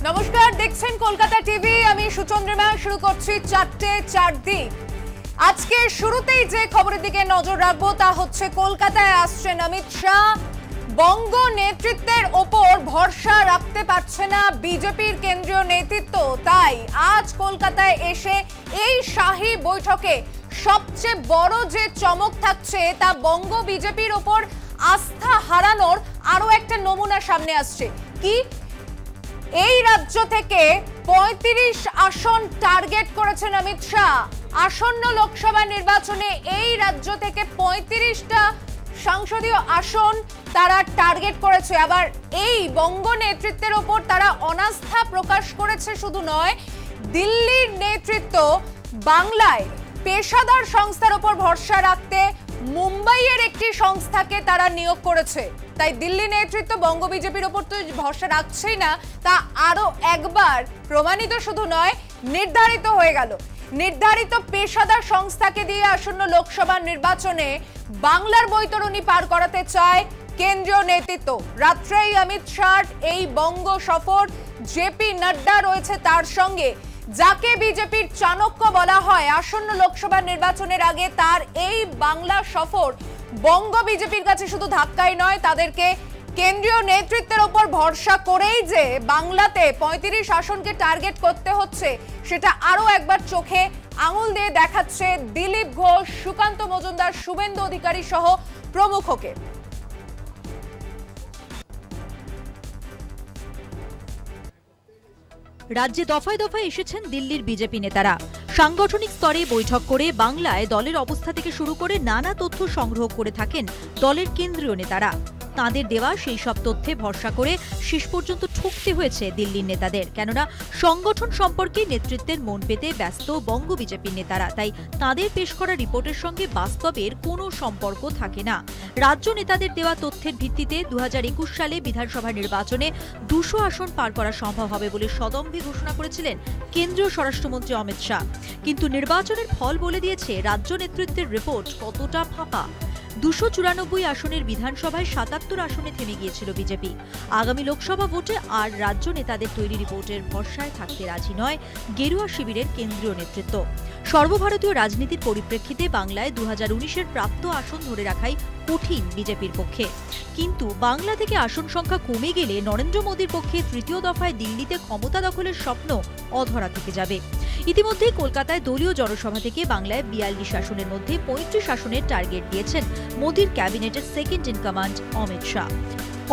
নমস্কার, দেখছেন কলকাতা টিভি। আমি সুচন্দ্রিমা। শুরু করছি 4টে 4 দিক। আজকে শুরুতেই যে খবরের দিকে নজর রাখবো তা হচ্ছে কলকাতায় আসছেন অমিত শাহ। বঙ্গ নেতৃত্বের ওপর ভরসা রাখতে পারছে না বিজেপির কেন্দ্রীয় নেতৃত্ব, তাই আজ কলকাতায় এসে এই শাহী বৈঠকে সবচেয়ে বড় যে চমক থাকছে তা বঙ্গ বিজেপির ওপর আস্থা হারানোর আরো একটা নমুনা সামনে আসছে। কি? এই রাজ্য থেকে 35 আসন টার্গেট করেছেন অমিত শাহ। আসন্ন লোকসভা নির্বাচনে এই রাজ্য থেকে 35টা সংসদীয় আসন তারা টার্গেট করেছে। আবার এই বঙ্গ নেতৃত্বের ওপর তারা অনাস্থা প্রকাশ করেছে শুধু নয়, দিল্লির নেতৃত্ব বাংলায় পেশাদার সংস্থার ওপর ভরসা রাখতে মুম্বাইয়ের একটি সংস্থাকে তারা নিয়োগ করেছে। তাই দিল্লি নেতৃত্ব বঙ্গ বিজেপির ওপর তো ভরসা রাখছেই না, তা আরো একবার প্রমাণিত শুধু নয়, নির্ধারিত হয়ে গেল। নির্ধারিত পেশাদার সংস্থাকে দিয়ে আসন্ন লোকসভা নির্বাচনে বাংলার বৈতরণী পার করাতে চায় কেন্দ্রীয় নেতৃত্ব। রাত্রেই অমিত শাহর এই বঙ্গ সফর, জেপি নাড্ডা রয়েছে তার সঙ্গে। যাকে বিজেপির চাণক্য বলা হয় আসন্ন লোকসভা নির্বাচনের আগে তার এই বাংলা সফর বঙ্গ বিজেপির কাছে শুধু ধাক্কাই নয়, তাদেরকে কেন্দ্রীয় নেতৃত্বের ওপর ভরসা করেই যে বাংলাতে 35 আসনকে টার্গেট করতে হচ্ছে সেটা আরো একবার চোখে আঙুল দিয়ে দেখাচ্ছে দিলীপ ঘোষ, সুকান্ত মজুমদার, শুভেন্দু অধিকারী সহ প্রমুখকে। রাজ্যে দফায় দফায় এসেছেন দিল্লির বিজেপি নেতারা। সাংগঠনিক স্তরে বৈঠক করে বাংলায় দলের অবস্থা থেকে শুরু করে নানা তথ্য সংগ্রহ করে থাকেন দলের কেন্দ্রীয় নেতারা। তাঁদের দেওয়া সেই সব তথ্যে ভরসা করে শেষ পর্যন্ত ঠকতে হয়েছে দিল্লির নেতাদের। কেননা সংগঠন সম্পর্কে নেতৃত্বের মন পেতে ব্যস্ত বঙ্গ বিজেপির নেতারা, তাই তাঁদের পেশ করা রিপোর্টের সঙ্গে বাস্তবের কোনো সম্পর্ক থাকে না। রাজ্য নেতাদের দেওয়া তথ্যের ভিত্তিতে 2021 সালে বিধানসভা নির্বাচনে 200 আসন পার করা সম্ভব হবে বলে সদম্ভে ঘোষণা করেছিলেন কেন্দ্রীয় স্বরাষ্ট্রমন্ত্রী অমিত শাহ। কিন্তু নির্বাচনের ফল বলে দিয়েছে রাজ্য নেতৃত্বের রিপোর্ট কতটা ফাঁপা। 294 আসনের বিধানসভায় 77 আসনে থেমে গিয়েছিল বিজেপি। আগামী লোকসভা ভোটে আর রাজ্য নেতাদের তৈরি রিপোর্টের ভরসায় থাকতে রাজি নয় গেরুয়া শিবিরের কেন্দ্রীয় নেতৃত্ব। সর্বভারতীয় রাজনীতির পরিপ্রেক্ষিতে বাংলায় 2019-এর প্রাপ্ত আসন ধরে রাখাই কঠিন বিজেপির পক্ষে। কিন্তু বাংলা থেকে আসন সংখ্যা কমে গেলে নরেন্দ্র মোদীর পক্ষে তৃতীয় দফায় দিল্লিতে ক্ষমতা দখলের স্বপ্ন অধরা থেকে যাবে। ইতিমধ্যেই কলকাতায় দলীয় জনসভা থেকে বাংলায় 42 আসনের মধ্যে 35 আসনের টার্গেট দিয়েছেন মোদীর ক্যাবিনেটের second in command Amit Shah.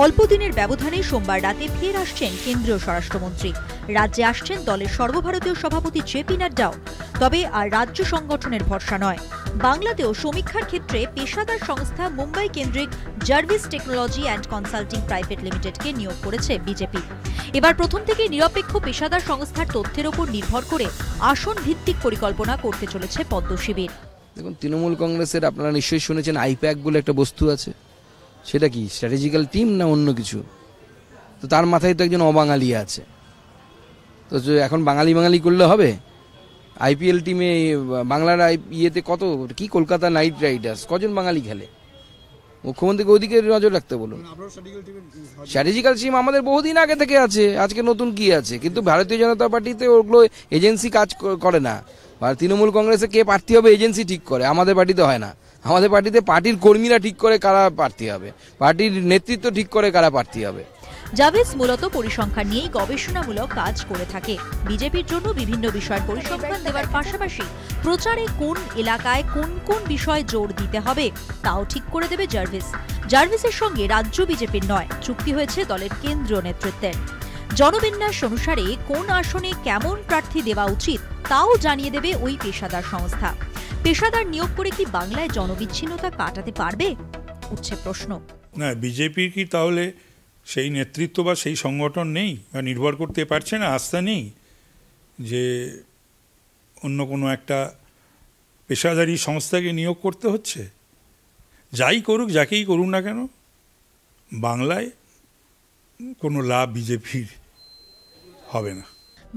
অল্প দিনের ব্যবধানে সোমবার রাতে ফের আসছেন কেন্দ্রীয় স্বরাষ্ট্রমন্ত্রী। রাজ্যে আসছেন দলের সর্বভারতীয় সভাপতি জেপি নাড্ডাও। তবে আর রাজ্য সংগঠনের ভরসা নয়, বাংলাতেও সমীক্ষার ক্ষেত্রে পেশাদার সংস্থা মুম্বাই কেন্দ্রিক Jarvis technology and consulting private লিমিটেডকে নিয়োগ করেছে বিজেপি। এবার প্রথম থেকে নিরপেক্ষ পেশাদার সংস্থার তথ্যের ওপর নির্ভর করে আসন ভিত্তিক পরিকল্পনা করতে চলেছে পদ্ম শিবির। দেখুন, তৃণমূল কংগ্রেসের আপনারা নিশ্চয়ই শুনেছেন আইপ্যাক বলে একটা বস্তু আছে। সেটা কি স্ট্র্যাটেজিক্যাল টিম না অন্য কিছু? তো তার মাথায় তো একজন অবাঙালি আছে। তো এখন বাঙালি করলে হবে? আইপিএল টিমে বাংলার ইয়েতে কত কি কলকাতা নাইট রাইডার্স কজন বাঙালি খেলে? মুখ্যমন্ত্রীকে ওদিকে নজর রাখতে বলুন। স্ট্র্যাটেজিক্যাল টিম আমাদের বহুদিন আগে থেকে আছে, আজকে নতুন কি আছে? কিন্তু ভারতীয় জনতা পার্টিতে ওগুলো এজেন্সি কাজ করে না। আর তৃণমূল কংগ্রেসে কে প্রার্থী হবে এজেন্সি ঠিক করে, আমাদের পার্টিতে হয় না। আমাদের পার্টিতে পার্টির কর্মীরা ঠিক করে কারা প্রার্থী হবে, পার্টির নেতৃত্ব ঠিক করে কারা প্রার্থী হবে। জাভেদ মূলত পরিসংখ্যান নিয়েই গবেষণামূলক কাজ করে থাকে। বিজেপির জন্য বিভিন্ন বিষয়ের পরিসংখ্যান দেওয়ার পাশাপাশি প্রচারে কোন এলাকায় কোন কোন বিষয়ে জোর দিতে হবে তাও ঠিক করে দেবে জার্ভিস। জার্ভিসের সঙ্গে রাজ্য বিজেপির নয়, চুক্তি হয়েছে দলের কেন্দ্রীয় নেতৃত্বের। জনবিন্যাস অনুসারে কোন আসনে কেমন প্রার্থী দেওয়া উচিত তাও জানিয়ে দেবে ওই পেশাদার সংস্থা। পেশাদার নিয়োগ করে কি বাংলায় জনবিচ্ছিন্নতা কাটাতে পারবে, উঠছে প্রশ্ন। না, বিজেপির কি তাহলে সেই নেতৃত্ব বা সেই সংগঠন নেই, বা নির্ভর করতে পারছে না, আস্থা নেই যে অন্য কোনো একটা পেশাদারি সংস্থাকে নিয়োগ করতে হচ্ছে? যাই করুক, যাকেই করুক না কেন, বাংলায় কোনো লাভ বিজেপির হবে না।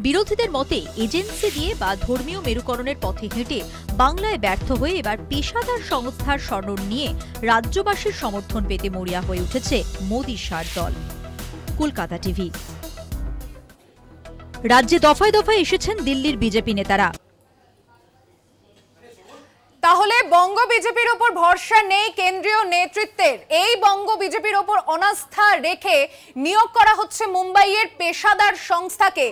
বিরোধীদের মতে এজেন্সি দিয়ে বা ধর্মীয় মেরুকরণের পথে হেঁটে বাংলায় ব্যর্থ হয়ে এবার পেশাদার সংস্থার স্বর্ণ নিয়ে রাজ্যবাসীর সমর্থন পেতে মরিয়া হয়ে উঠেছে মোদী শাহর দল। কলকাতা টিভি। রাজ্যে দফায় দফায় এসেছেন দিল্লির বিজেপি নেতারা। তাহলে বঙ্গ বিজেপির উপর ভরসা নেই কেন্দ্রীয় নেতৃত্বের, এই বঙ্গ বিজেপির উপর অনাস্থা রেখে নিয়োগ করা হচ্ছে মুম্বাইয়ের পেশাদার সংস্থাকে।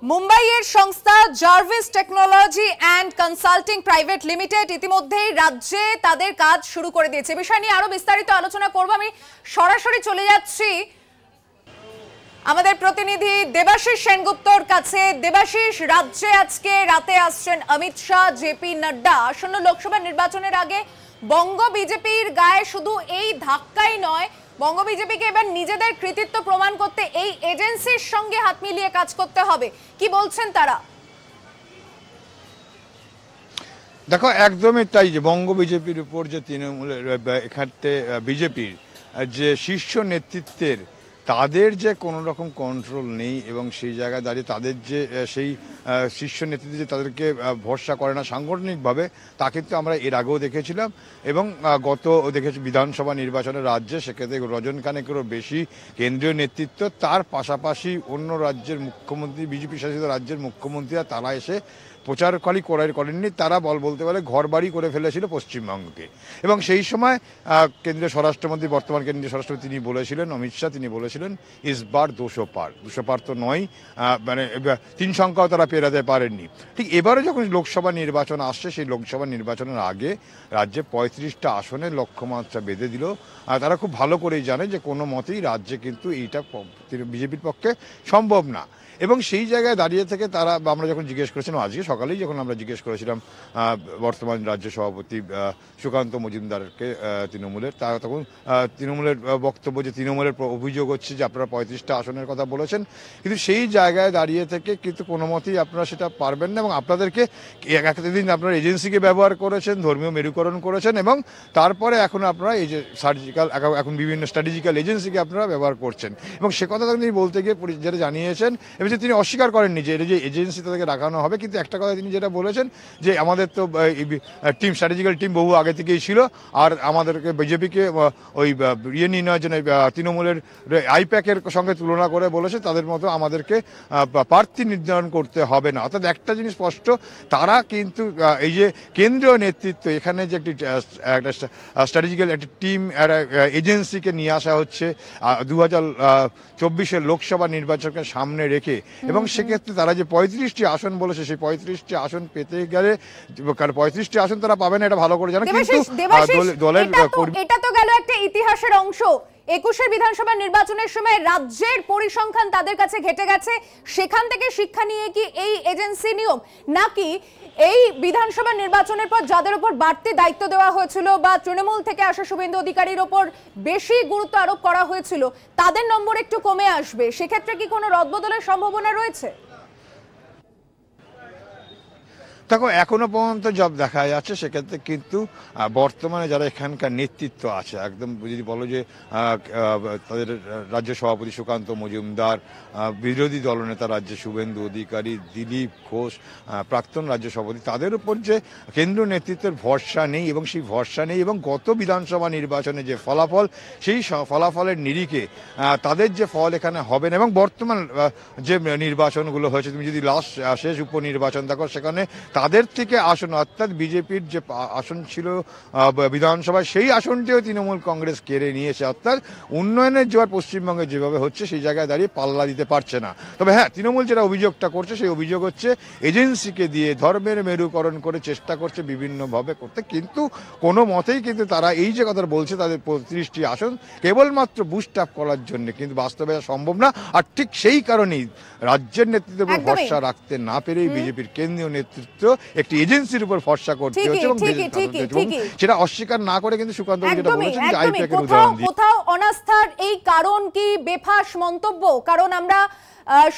মুম্বাইয়ের সংস্থা Jarvis technology and consulting private limited ইতিমধ্যেই রাজ্যে তাদের কাজ শুরু করে দিয়েছে। বিষয় নিয়ে আরো বিস্তারিত আলোচনা করব। আমি সরাসরি চলে যাচ্ছি আমাদের প্রতিনিধি দেবাশিস সেনগুপ্তর কাছে। দেবাশিস, রাজ্যে আজকে রাতে আসছেন অমিত শাহ, জেপি নাড্ডা। আসন্ন লোকসভা নির্বাচনের আগে বঙ্গ বিজেপির গায়ে শুধু এই ধাক্কাই নয়, বঙ্গ বিজেপিকে এবার নিজেদের কৃতিত্ব প্রমাণ করতে এই এজেন্সির সঙ্গে হাত মিলিয়ে কাজ করতে হবে, কি বলছেন তারা? দেখো, একদমই তাই। যে বঙ্গ বিজেপির উপর যে তৃণমূলের এখানে বিজেপির যে শীর্ষ নেতৃত্বের তাদের যে কোনো রকম কন্ট্রোল নেই এবং সেই জায়গায় দাঁড়িয়ে তাদের যে সেই শীর্ষ নেতৃত্ব যে তাদেরকে ভরসা করে না সাংগঠনিকভাবে, তা কিন্তু আমরা এর আগেও দেখেছিলাম। এবং গত দেখেছি বিধানসভা নির্বাচনের রাজ্যে, সেক্ষেত্রে রজনখানেকেরও বেশি কেন্দ্রীয় নেতৃত্ব, তার পাশাপাশি অন্য রাজ্যের মুখ্যমন্ত্রী, বিজেপি শাসিত রাজ্যের মুখ্যমন্ত্রীরা তারা এসে প্রচারকালী করেননি, তারা বলতে পারে ঘর বাড়ি করে ফেলেছিল পশ্চিমবঙ্গকে। এবং সেই সময় কেন্দ্রীয় স্বরাষ্ট্রমন্ত্রী, বর্তমান কেন্দ্রীয় স্বরাষ্ট্রমন্ত্রী তিনি বলেছিলেন, অমিত শাহ তিনি বলেছিলেন, ইসবার 200 পার তো নয়, মানে 3 সংখ্যাও তারা পেরাতে পারেননি। ঠিক এবারে যখন লোকসভা নির্বাচন আসছে, সেই লোকসভা নির্বাচনের আগে রাজ্যে 35টা আসনের লক্ষ্যমাত্রা বেঁধে দিল। তারা খুব ভালো করেই জানে যে কোনো মতেই রাজ্যে কিন্তু এইটা বিজেপির পক্ষে সম্ভব না। এবং সেই জায়গায় দাঁড়িয়ে থেকে তারা, আমরা যখন জিজ্ঞেস করেছিলাম আজকে সকালেই, যখন আমরা জিজ্ঞেস করেছিলাম বর্তমান রাজ্য সভাপতি সুকান্ত মজুমদারকে তৃণমূলের, তারা তখন তৃণমূলের বক্তব্য, যে তৃণমূলের অভিযোগ হচ্ছে যে আপনারা 35টা আসনের কথা বলেছেন, কিন্তু সেই জায়গায় দাঁড়িয়ে থেকে কিন্তু কোনো মতেই আপনারা সেটা পারবেন না। এবং আপনাদেরকে একদিন আপনারা এজেন্সিকে ব্যবহার করেছেন, ধর্মীয় মেরুকরণ করেছেন, এবং তারপরে এখন আপনারা এই যে সার্জিক্যাল, এখন বিভিন্ন স্ট্র্যাটেজিক্যাল এজেন্সিকে আপনারা ব্যবহার করছেন। এবং সে কথা তিনি বলতে গিয়ে যেটা জানিয়েছেন, যে তিনি অস্বীকার করেননি যে এটা যে এজেন্সি তাদেরকে রাখানো হবে, কিন্তু একটা কথা তিনি যেটা বলেছেন যে আমাদের তো টিম, স্ট্র্যাটেজিক্যাল টিম বহু আগে থেকেই ছিল, আর আমাদেরকে বিজেপিকে ওই ইয়ে নির্ণয়ের জন্য তৃণমূলের আইপ্যাকের সঙ্গে তুলনা করে বলেছে তাদের মতো আমাদেরকে প্রার্থী নির্ধারণ করতে হবে না। অর্থাৎ একটা জিনিস স্পষ্ট, তারা কিন্তু এই যে কেন্দ্রীয় নেতৃত্ব, এখানে যে একটা স্ট্র্যাটেজিক্যাল একটা টিম, একটা এজেন্সিকে নিয়ে আসা হচ্ছে 2024 লোকসভা নির্বাচনকে সামনে রেখে। এবং সেক্ষেত্রে তারা যে 35টি আসন বলেছে, সেই 35টি আসন পেতে গেলে, 35টি আসন তারা পাবে না এটা ভালো করে জানে, কিন্তু দলের এটা তো গেল একটা ইতিহাসের অংশ। 21 বিধানসভা নির্বাচনের সময় রাজ্যের পরিসংখ্যান তাদের কাছে ঘেটে গেছে, সেখান থেকে শিক্ষা নিয়ে কি এই এজেন্সি নিয়োগ, নাকি এই বিধানসভা নির্বাচনের পর যাদের উপর বাড়তি দায়িত্ব দেওয়া হয়েছিল বা তৃণমূল থেকে আসা শুভেন্দু অধিকারীর উপর বেশি গুরুত্ব আরোপ করা হয়েছিল, তাদের নম্বর একটু কমে আসবে? সেক্ষেত্রে কি কোনো রদবদলের সম্ভাবনা রয়েছে? দেখো, এখনো পর্যন্ত যা দেখা যাচ্ছে সেক্ষেত্রে কিন্তু বর্তমানে যারা এখানকার নেতৃত্ব আছে, একদম যদি বলো যে তাদের রাজ্য সভাপতি সুকান্ত মজুমদার, বিরোধী দলনেতা রাজ্যে শুভেন্দু অধিকারী, দিলীপ ঘোষ প্রাক্তন রাজ্য সভাপতি, তাদের উপর যে কেন্দ্রীয় নেতৃত্বের ভরসা নেই, এবং সেই ভরসা নেই, এবং গত বিধানসভা নির্বাচনে যে ফলাফল, সেই ফলাফলের নিরিখে তাদের যে ফল এখানে হবে না। এবং বর্তমান যে নির্বাচনগুলো হয়েছে, তুমি যদি লাস্ট শেষ উপনির্বাচন দেখো, সেখানে তাদের থেকে আসন, অর্থাৎ বিজেপির যে আসন ছিল বিধানসভায়, সেই আসনটিও তৃণমূল কংগ্রেস কেড়ে নিয়েছে। অর্থাৎ উন্নয়নের জোয়ার পশ্চিমবঙ্গে যেভাবে হচ্ছে, সেই জায়গায় দাঁড়িয়ে পাল্লা দিতে পারছে না। তবে হ্যাঁ, তৃণমূল যেটা অভিযোগটা করছে, সেই অভিযোগ হচ্ছে এজেন্সিকে দিয়ে ধর্মের মেরুকরণ করে চেষ্টা করছে বিভিন্নভাবে করতে, কিন্তু কোনো মতেই কিন্তু তারা এই যে কথা বলছে তাদের 35টি আসন কেবলমাত্র বুস্ট আপ করার জন্য, কিন্তু বাস্তবে সম্ভব না। আর ঠিক সেই কারণেই রাজ্যের নেতৃত্বের উপর ভরসা রাখতে না পেরেই বিজেপির কেন্দ্রীয় নেতৃত্ব একটি এজেন্সির উপর ভরসা করতে হচ্ছে, এবং সেটা অস্বীকার না করে কিন্তু সুকান্ত যেটা বলেছেন যে আইপ্যাকের উদাহরণ দিয়ে। কোথাও অনাস্থার এই কারণ কি বেফাস মন্তব্য? কারণ আমরা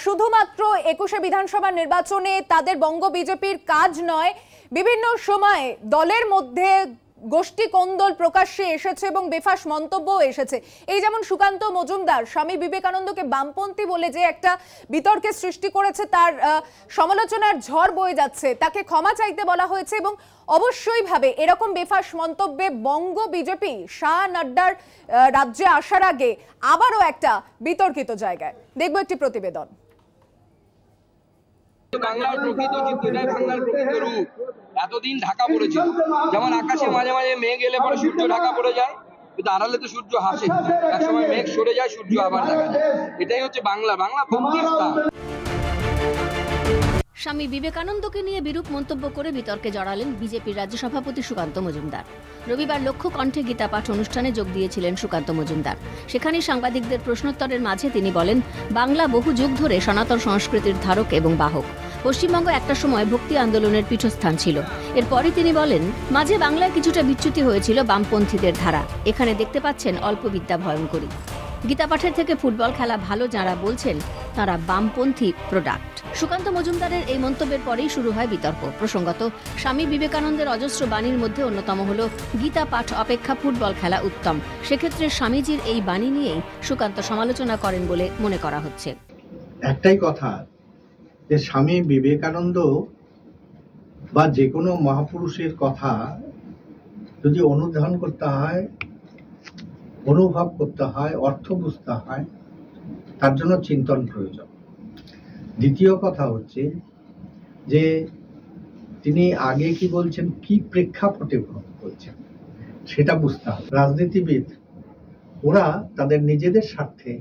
শুধুমাত্র 21 বিধানসভা নির্বাচনে তাদের বঙ্গ বিজেপির কাজ নয়, বিভিন্ন সময় দলের মধ্যে গোষ্ঠী কোন্দল প্রকাশ্যে এসেছে এবং বেফাস মন্তব্যও এসেছে। এই যেমন সুকান্ত মজুমদার স্বামী বিবেকানন্দকে বামপন্থী বলে যে একটা বিতর্কের সৃষ্টি করেছে, তার সমালোচনার ঝড় বয়ে যাচ্ছে, তাকে ক্ষমা চাইতে বলা হয়েছে। এবং অবশ্যই ভাবে এরকম বেফাস মন্তব্যে বঙ্গ বিজেপি শাহ নাড্ডার রাজ্যে আসার আগে আবারও একটা বিতর্কিত জায়গায়। দেখবো একটি প্রতিবেদন। বাংলার প্রকৃত চিত্রটাই বাংলার প্রকৃত রূপ। এতদিন ঢাকা পড়েছিল, যেমন আকাশে মাঝে মাঝে মেঘ এলে পরে সূর্য ঢাকা পড়ে যায়, কিন্তু আড়ালে তো সূর্য হাসে, একসময় মেঘ সরে যায়, সূর্য আবার দেখা যায়। এটাই হচ্ছে বাংলা, বাংলা ভক্তির স্থান। স্বামী বিবেকানন্দকে নিয়ে বিরূপ মন্তব্য করে বিতর্কে জড়ালেন বিজেপির রাজ্য সভাপতি সুকান্ত মজুমদার। রবিবার লক্ষ্য কণ্ঠে গীতা পাঠ অনুষ্ঠানে যোগ দিয়েছিলেন সুকান্ত মজুমদার। সেখানে সাংবাদিকদের প্রশ্নোত্তরের মাঝে তিনি বলেন, বাংলা বহু যুগ ধরে সনাতন সংস্কৃতির ধারক এবং বাহক। পশ্চিমবঙ্গ একটা সময় ভক্তি আন্দোলনের পীঠস্থান ছিল। এরপরই তিনি বলেন, মাঝে বাংলায় কিছুটা বিচ্যুতি হয়েছিল বামপন্থীদের ধারা। এখানে দেখতে পাচ্ছেন অল্পবিদ্যা ভয়ঙ্করী। গীতা পাঠের থেকে ফুটবল খেলা ভালো যারা বলছেন তারা বামপন্থী প্রোডাক্ট। সুকান্ত মজুমদারের এই মন্তব্যের পরেই শুরু হয় বিতর্ক। প্রসঙ্গত, স্বামী বিবেকানন্দের অজস্র বাণীর মধ্যে অন্যতম হল গীতা পাঠ অপেক্ষা ফুটবল খেলা উত্তম। সেক্ষেত্রে স্বামীজির এই বাণী নিয়েই সুকান্ত সমালোচনা করেন বলে মনে করা হচ্ছে। একটাই কথা, যে স্বামী বিবেকানন্দ বা যে কোনো মহাপুরুষের কথা যদি অনুধান করতে হয়, অনুভব করতে হয়, অর্থ বুঝতে হয়, তার জন্য চিন্তন প্রয়োজন। দ্বিতীয় কথা হচ্ছে যে তিনি আগে কি বলছেন, কি প্রেক্ষাপটে বলছেন, সেটা বুঝতে হবে। রাজনীতিবিদ ওরা তাদের নিজেদের স্বার্থে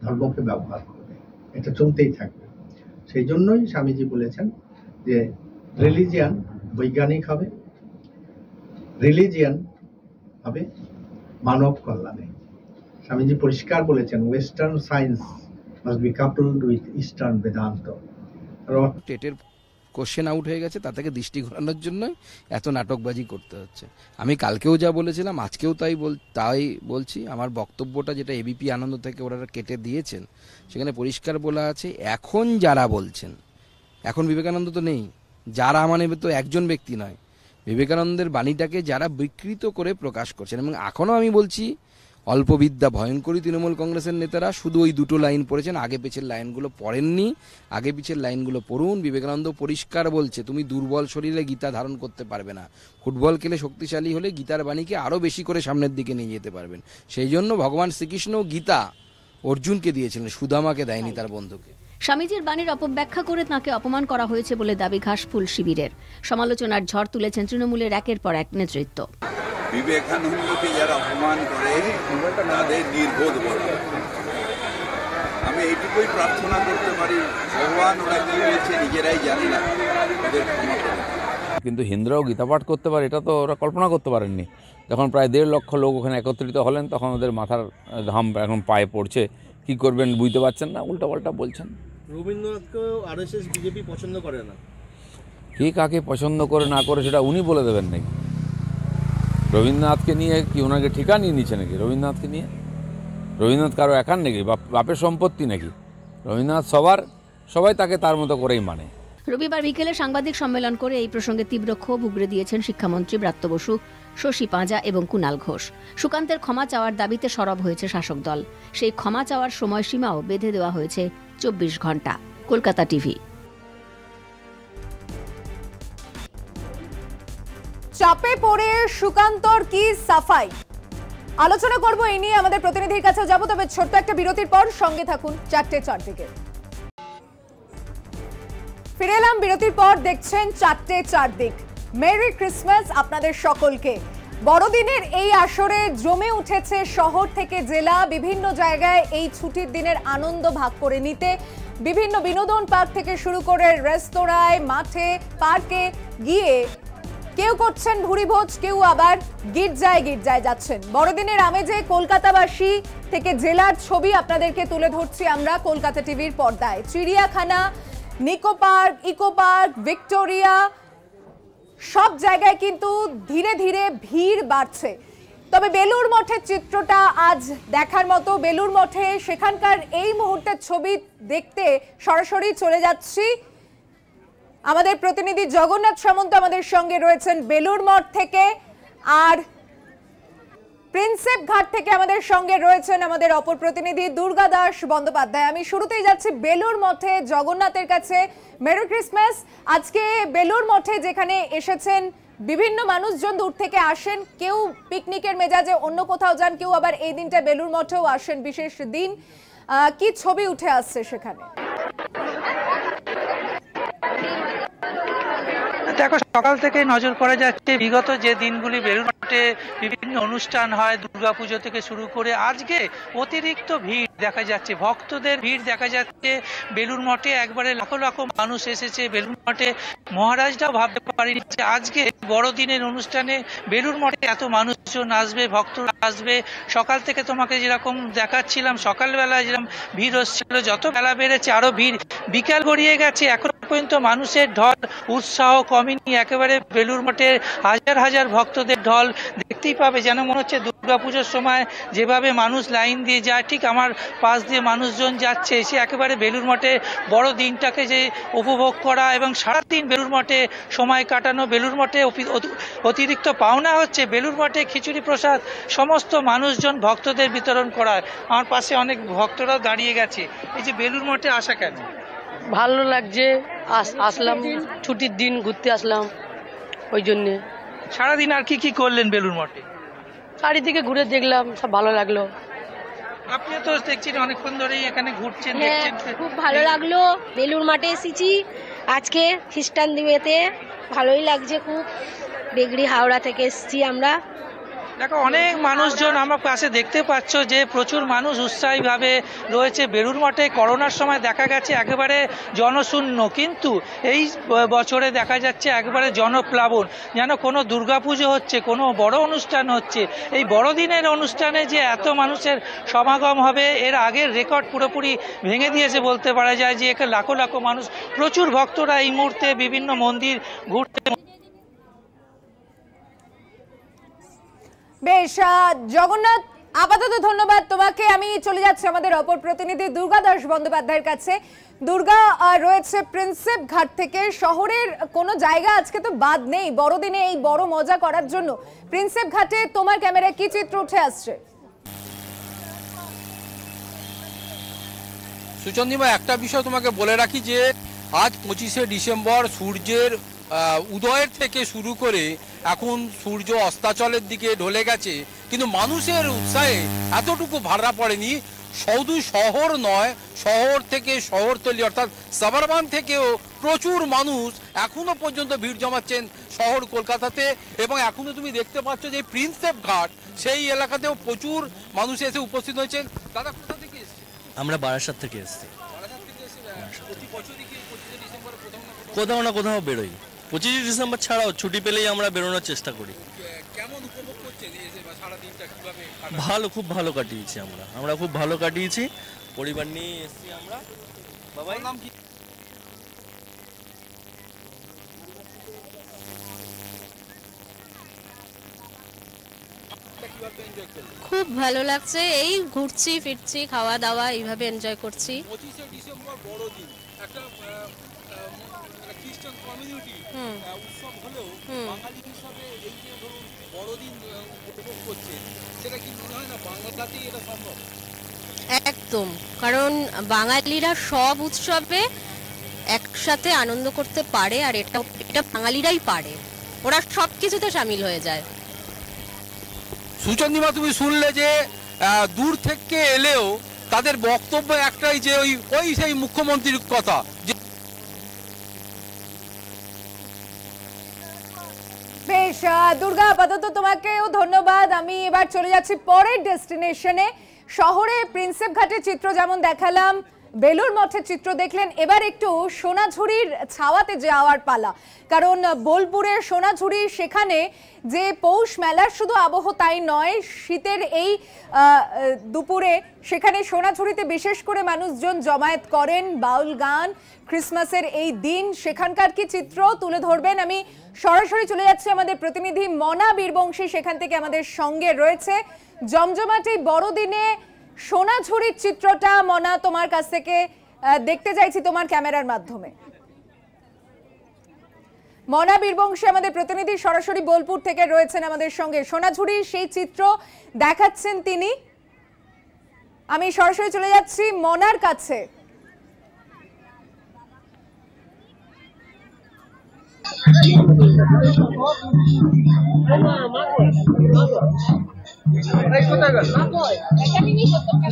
ধর্মকে ব্যবহার করবে, এটা চলতেই থাকবে। সেই জন্যই স্বামীজি বলেছেন যে রিলিজিয়ান বৈজ্ঞানিক হবে, রিলিজিয়ান হবে মানব কল্যাণে। স্বামীজি পরিষ্কার বলেছেন, western science must be coupled with eastern Vedanta. টেটের কোশ্চেন আউট হয়ে গেছে, তা থেকে দৃষ্টি ঘোরানোর জন্যই এত নাটকবাজি করতে হচ্ছে। আমি কালকেও যা বলেছিলাম, আজকেও তাই বলছি। আমার বক্তব্যটা যেটা এবিপি আনন্দ থেকে ওরা কেটে দিয়েছেন, সেখানে পরিষ্কার বলা আছে, এখন যারা বলছেন, এখন বিবেকানন্দ তো নেই, যারা মানে তো একজন ব্যক্তি নয়, বিবেকানন্দের বাণীটাকে যারা বিকৃত করে প্রকাশ করছেন। এবং এখনও আমি বলছি, অল্পবিদ্যা ভয়ঙ্করী তৃণমূল কংগ্রেসের নেতারা শুধু ওই দুটো লাইন পড়েছেন, আগে পিছের লাইনগুলো পড়েননি। আগে পিছের লাইনগুলো পড়ুন। বিবেকানন্দ পরিষ্কার বলছে, তুমি দুর্বল শরীরে গীতা ধারণ করতে পারবে না। ফুটবল খেলে শক্তিশালী হলে গীতার বাণীকে আরও বেশি করে সামনের দিকে নিয়ে যেতে পারবেন। সেই জন্য ভগবান শ্রীকৃষ্ণ গীতা অর্জুনকে দিয়েছিলেন, সুদামাকে দেয়নি তার বন্ধুকে। স্বামীজির বাণীর অপব্যাখ্যা করে তাঁকে অপমান করা হয়েছে বলে দাবি ঘাসফুল শিবিরের। সমালোচনার ঝড় তুলেছেন তৃণমূলের একের পর এক নেতৃত্ব। বিবেকানন্দকে যারা অপমান করে তাদের নির্বোধ বলা। আমি এইটুকুই প্রার্থনা করতে পারি, ভগবান ওরা কি বলছে নিজেরাই জানি না, ওদের ক্ষমা করে। কিন্তু হিন্দুরাও গীতা পাঠ করতে পারে, এটা তো ওরা কল্পনা করতে পারেননি। যখন প্রায় 1.5 লক্ষ লোক ওখানে একত্রিত হলেন, তখন ওদের মাথার ঘাম এখন পায়ে পড়ছে। কি করবেন বুঝতে পারছেন না, উল্টাপাল্টা বলছেন। রবীন্দ্রনাথকেও আরএসএস বিজেপি পছন্দ করে না। কে কাকে পছন্দ করে না করে সেটা উনি বলে দেবেন নাকি? রবীন্দ্রনাথকে নিয়ে কি ওনাকে ঠিকা নিয়ে নিচ্ছে নাকি? রবীন্দ্রনাথকে নিয়ে, রবীন্দ্রনাথ কারো একার নাকি, বাপের সম্পত্তি নাকি? রবীন্দ্রনাথ সবাই তাকে তার মতো করেই মানে। রবিবার বিকেলে সাংবাদিক সম্মেলন করে এই প্রসঙ্গে তীব্র ক্ষোভ উগরে দিয়েছেন শিক্ষামন্ত্রী ব্রাত্য বসু, শশী পাঁজা এবং কুণাল ঘোষ। সুকান্তের ক্ষমা চাওয়ার দাবিতে সরব হয়েছে শাসক দল। সেই ক্ষমা চাওয়ার সময়সীমাও বেঁধে দেওয়া হয়েছে 24 ঘন্টা। কলকাতা টিভি। চাপে পড়ে সুকান্তর কি সাফাই, আলোচনা করব এই নিয়ে। আমাদের প্রতিনিধির কাছে যাব, তবে ছোট্ট একটা বিরতির পর সঙ্গে থাকুন 4টে দিকে। ফিরে এলাম বিরতির পর, দেখছেন 4টে দিক। মেরি ক্রিসমাস আপনাদের সকলকে। বড়দিনের এই আসরে জমে উঠেছে শহর থেকে জেলা, বিভিন্ন জায়গায় এই ছুটির দিনের আনন্দ ভাগ করে নিতে। বিভিন্ন বিনোদন পার্ক থেকে শুরু করে রেস্তোরাঁয়, মাঠে, পার্কে গিয়ে কেউ করছেন ভুরিভোজ, কেউ আবার গির্জায় যাচ্ছেন। বড়দিনের আমেজে কলকাতাবাসী থেকে জেলার ছবি আপনাদেরকে তুলে ধরছি আমরা কলকাতা টিভির পর্দায়। চিড়িয়াখানা, Nicco park, eco park, Victoria, সব জায়গায় কিন্তু ধীরে ধীরে ভিড় বাড়ছে। তবে বেলুড় মঠের চিত্রটা আজ দেখার মতো। বেলুড় মঠে সেখানকার এই মুহূর্তের ছবি দেখতে সরাসরি চলে যাচ্ছি। আমাদের প্রতিনিধি জগন্নাথ সামন্ত আমাদের সঙ্গে রয়েছেন বেলুড় মঠ থেকে, আর প্রিন্সেপ ঘাট থেকে আমাদের সঙ্গে রয়েছেন আমাদের অপর প্রতিনিধি দুর্গা দাস বন্দ্যোপাধ্যায়। আমি শুরুতেই যাচ্ছি বেলুড় মঠে জগন্নাথের কাছে। Merry Christmas. আজকে বেলুড় মঠে যেখানে এসেছেন বিভিন্ন মানুষজন দূর থেকে আসেন, কেউ পিকনিকের মেজাজে অন্য কোথাও যান, কেউ আবার এই দিনটা বেলুড় মঠেও আসেন, বিশেষ দিন। কি ছবি উঠে আসছে সেখানে? দেখো, সকাল থেকে নজর করা যাচ্ছে বিগত যে দিনগুলি বেলুড় মঠে বিভিন্ন অনুষ্ঠান হয়, দুর্গাপুজো থেকে শুরু করে আজকে অতিরিক্ত ভিড় দেখা যাচ্ছে, ভক্তদের ভিড় দেখা যাচ্ছে বেলুড় মঠে। একবারে লাখো লাখো মানুষ এসেছে বেলুড় মঠে। মহারাজরাও ভাবতে পারেনি যে আজকে বড়দিনের অনুষ্ঠানে বেলুড় মঠে এত মানুষজন আসবে, ভক্তরা আসবে। সকাল থেকে তোমাকে যেরকম দেখাচ্ছিলাম, সকালবেলায় যেরকম ভিড় হচ্ছিল, যত বেলা বেড়েছে আরো ভিড়। বিকাল গড়িয়ে গেছে, এখন পর্যন্ত মানুষের ঢল, উৎসাহ কমেনি। একেবারে বেলুড় মঠের হাজার হাজার ভক্তদের ঢল দেখতেই পাবে, যেন মনে হচ্ছে দুর্গাপুজোর সময় যেভাবে মানুষ লাইন দিয়ে যায়, ঠিক আমার পাশ দিয়ে মানুষজন যাচ্ছে, এসে একেবারে বেলুড় মঠে বড় দিনটাকে যে উপভোগ করা এবং সারাদিন বেলুড় মঠে সময় কাটানো। বেলুড় মঠে অতিরিক্ত পাওনা হচ্ছে বেলুড় মঠে খিচুড়ি প্রসাদ সমস্ত মানুষজন ভক্তদের বিতরণ করায়। আমার পাশে অনেক ভক্তরাও দাঁড়িয়ে গেছে। এই যে বেলুড় মঠে আসা কেন? ভালো লাগছে, আসলাম ছুটির দিন, ঘুরতে আসলাম ওই জন্যে। সারাদিন আর কি কি করলেন বেলুড় মঠে? চারিদিকে ঘুরে দেখলাম, সব ভালো লাগলো। আপনি তো দেখছেন অনেকক্ষণ ধরেই এখানে ঘুরছেন, দেখছেন, খুব ভালো লাগলো। বেলুড় মঠে এসেছি আজকে খ্রিস্টান দিবেতে, ভালোই লাগছে খুব। বেগড়ি হাওড়া থেকে এসেছি আমরা। দেখো, অনেক মানুষজন আমার কাছে দেখতে পাচ্ছ যে প্রচুর মানুষ উৎসাহীভাবে রয়েছে বেলুড় মঠে। করোনার সময় দেখা গেছে একেবারে জনশূন্য, কিন্তু এই বছরে দেখা যাচ্ছে একেবারে জনপ্লাবন, যেন কোনো দুর্গাপুজো হচ্ছে, কোনো বড় অনুষ্ঠান হচ্ছে। এই বড়দিনের অনুষ্ঠানে যে এত মানুষের সমাগম হবে, এর আগের রেকর্ড পুরোপুরি ভেঙে দিয়েছে বলতে পারা যায়। যে এখানে লাখো লাখো মানুষ, প্রচুর ভক্তরা এই মুহূর্তে বিভিন্ন মন্দির ঘুরতে। বেশ, জগন্নাথ, আপাতত ধন্যবাদ তোমাকে। আমি চলে যাচ্ছি আমাদের অপর প্রতিনিধি দুর্গা দাস বন্দ্যোপাধ্যায়ের কাছে। দুর্গা রয়েছে প্রিন্সেপ ঘাট থেকে। শহরের কোনো জায়গা আজকে তো বাদ নেই বড়দিনে এই বড় মজা করার জন্য। প্রিন্সেপ ঘাটে তোমার ক্যামেরায় কি চিত্র উঠে আসছে? সুচন্দিমা, একটা বিষয় তোমাকে বলে রাখি যে আজ 25শে ডিসেম্বর সূর্যের উদয়ের থেকে শুরু করে এখন সূর্য অস্তাচলের দিকে ঢলে গেছে, কিন্তু মানুষের উৎসাহে এতটুকু ভাড়া পড়েনি। শুধু শহর নয়, শহর থেকে শহরতলি অর্থাৎ সাবারবান থেকেও প্রচুর মানুষ এখনো পর্যন্ত ভিড় জমাচ্ছেন শহর কলকাতাতে। এবং এখনো তুমি দেখতে পাচ্ছ যে প্রিন্সেপ ঘাট, সেই এলাকাতেও প্রচুর মানুষ এসে উপস্থিত হয়েছেন। দাদা, কোথা থেকে এসেছেন? আমরা বারাসাত থেকে এসেছি। কোথাও না কোথাও বেরোই। 25শে ডিসেম্বর ছাড়াও ছুটি পেলেই আমরা বেরোনোর চেষ্টা করি। কেমন উপভোগ করছেন সারা দিনটা? কিভাবে? ভালো, খুব ভালো কাটিয়েছি আমরা খুব ভালো কাটিয়েছি। পরিবার নিয়ে এসেছি আমরা। বাবার নাম কি? খুব ভালো লাগছে, এই ঘুরছি ফিরছি, খাওয়া দাওয়া এইভাবে এনজয় করছি। 25শে ডিসেম্বর বড়দিন, একটা খ্রিস্টান কমিউনিটি উৎসব হলেও বাঙালি হিসাবে এই যে ধরুন বড়দিন উপভোগ করছে, সেটা কি মনে হয় না বাংলাতেই এটা সম্ভব? একদম, কারণ বাঙালিরা সব উৎসবে একসাথে আনন্দ করতে পারে, আর এটা বাঙালিরাই পারে, ওরা সব কিছুতে সামিল হয়ে যায়। সুচন্দিমা, তুমি শুনলে যে দূর থেকে এলেও তাদের বক্তব্য একটাই, যে ওই সেই মুখ্যমন্ত্রীর কথা। বেশ, দুর্গা, আপাতত তোমাকেও ধন্যবাদ। আমি এবার চলে যাচ্ছি পরের ডেস্টিনেশনে। শহরে প্রিন্সেপ ঘাটের চিত্র যেমন দেখালাম, বেলুড় মঠের চিত্র দেখলেন, এবার একটু সোনাঝুরির ছাওয়াতে যাওয়ার পালা। কারণ বোলপুরের সোনাঝুরি, সেখানে যে পৌষ মেলার শুধু আবহ তাই নয়, শীতের এই দুপুরে সেখানে সোনাঝুরিতে বিশেষ করে মানুষজন জমায়েত করেন, বাউল গান, ক্রিসমাসের এই দিন, সেখানকার কি চিত্র তুলে ধরবেন। আমি সরাসরি চলে যাচ্ছি আমাদের প্রতিনিধি মনা বীরবংশী, সেখান থেকে আমাদের সঙ্গে রয়েছে। জমজমাট এই বড়দিনে সোনাঝুরির চিত্রটা মনা তোমার কাছ থেকে দেখতে চাইছি তোমার ক্যামেরার মাধ্যমে। মনা বীরবংশী আমাদের প্রতিনিধি সরাসরি বোলপুর থেকে রয়েছেন আমাদের সঙ্গে। সোনাঝুরির সেই চিত্র দেখাচ্ছেন তিনি। আমি সরাসরি চলে যাচ্ছি মনার কাছে।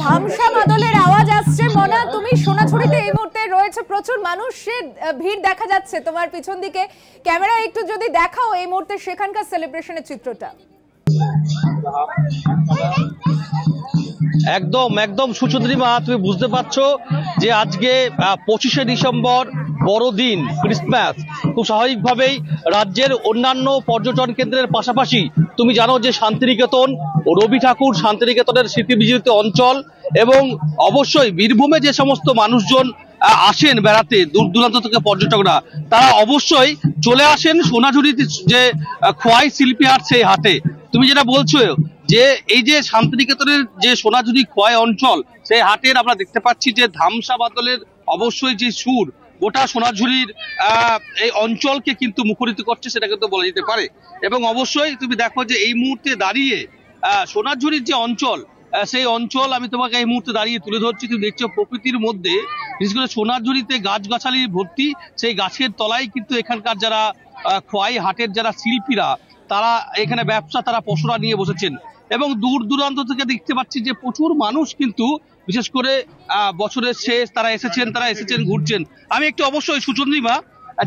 ধামসা মাদলের আওয়াজ আসছে। মনা, তুমি সোনাঝুরিতে এই মুহূর্তে রয়েছে, প্রচুর মানুষের ভিড় দেখা যাচ্ছে তোমার পিছন দিকে, ক্যামেরা একটু যদি দেখাও এই মুহূর্তে সেখানকার সেলিব্রেশনের চিত্রটা। একদম একদম সুচন্দ্রিমা, তুমি বুঝতে পারছো যে আজকে 25শে ডিসেম্বর বড়দিন, ক্রিসমাস। খুব স্বাভাবিকভাবেই রাজ্যের অন্যান্য পর্যটন কেন্দ্রের পাশাপাশি তুমি জানো যে শান্তিনিকেতন ও রবি ঠাকুর শান্তিনিকেতনের স্মৃতিবিজড়িত অঞ্চল, এবং অবশ্যই বীরভূমে যে সমস্ত মানুষজন আসেন বেড়াতে দূর দূরান্ত থেকে পর্যটকরা, তারা অবশ্যই চলে আসেন সোনাঝুরিতে যে খোয়াই শিল্পী হাট সেই হাটে। তুমি যেটা বলছো যে এই যে শান্তিনিকেতনের যে সোনাঝুরি খোয়াই অঞ্চল, সেই হাটের আমরা দেখতে পাচ্ছি যে ধামসা বাদলের অবশ্যই যে সুর গোটা সোনাঝুরির এই অঞ্চলকে কিন্তু মুখরিত করছে, সেটা কিন্তু বলা যেতে পারে। এবং অবশ্যই তুমি দেখো যে এই মুহূর্তে দাঁড়িয়ে সোনাঝুরির যে অঞ্চল, সেই অঞ্চল আমি তোমাকে এই মুহূর্তে দাঁড়িয়ে তুলে ধরছি। তুমি দেখছো প্রকৃতির মধ্যে, বিশেষ করে সোনাঝুরিতে গাছগাছালি ভর্তি, সেই গাছের তলায় কিন্তু এখানকার যারা খোয়াই হাটের যারা শিল্পীরা, তারা এখানে ব্যবসা, তারা পসরা নিয়ে বসেছেন। এবং দূর দূরান্ত থেকে দেখতে পাচ্ছি যে প্রচুর মানুষ কিন্তু বিশেষ করে বছরের শেষ তারা এসেছেন ঘুরছেন। আমি একটু অবশ্যই সুচন্দ্রিমা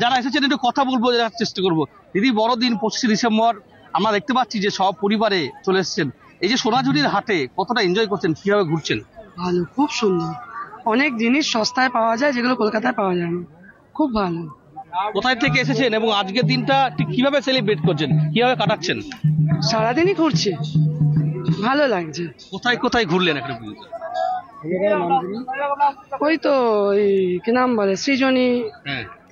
যারা এসেছেন একটু কথা বলবো, দেখার চেষ্টা করবো। দিদি, বড়দিন 25শে ডিসেম্বর, আমরা দেখতে পাচ্ছি যে সব পরিবারে চলে এসেছেন। এই যে সোনাঝুরির হাটে কতটা এনজয় করছেন, কিভাবে ঘুরছেন? ভালো, খুব সুন্দর, অনেক জিনিস সস্তায় পাওয়া যায় যেগুলো কলকাতায় পাওয়া যায় না, খুব ভালো। কোথায় থেকে এসেছেন এবং আজকের দিনটা ঠিক কিভাবে সেলিব্রেট করছেন, কিভাবে কাটাচ্ছেন? সারাদিনই ঘুরছি, ভালো লাগছে। কোথায় কোথায় ঘুরলেন এখন? ওই তো কি নাম বলে, সৃজনী,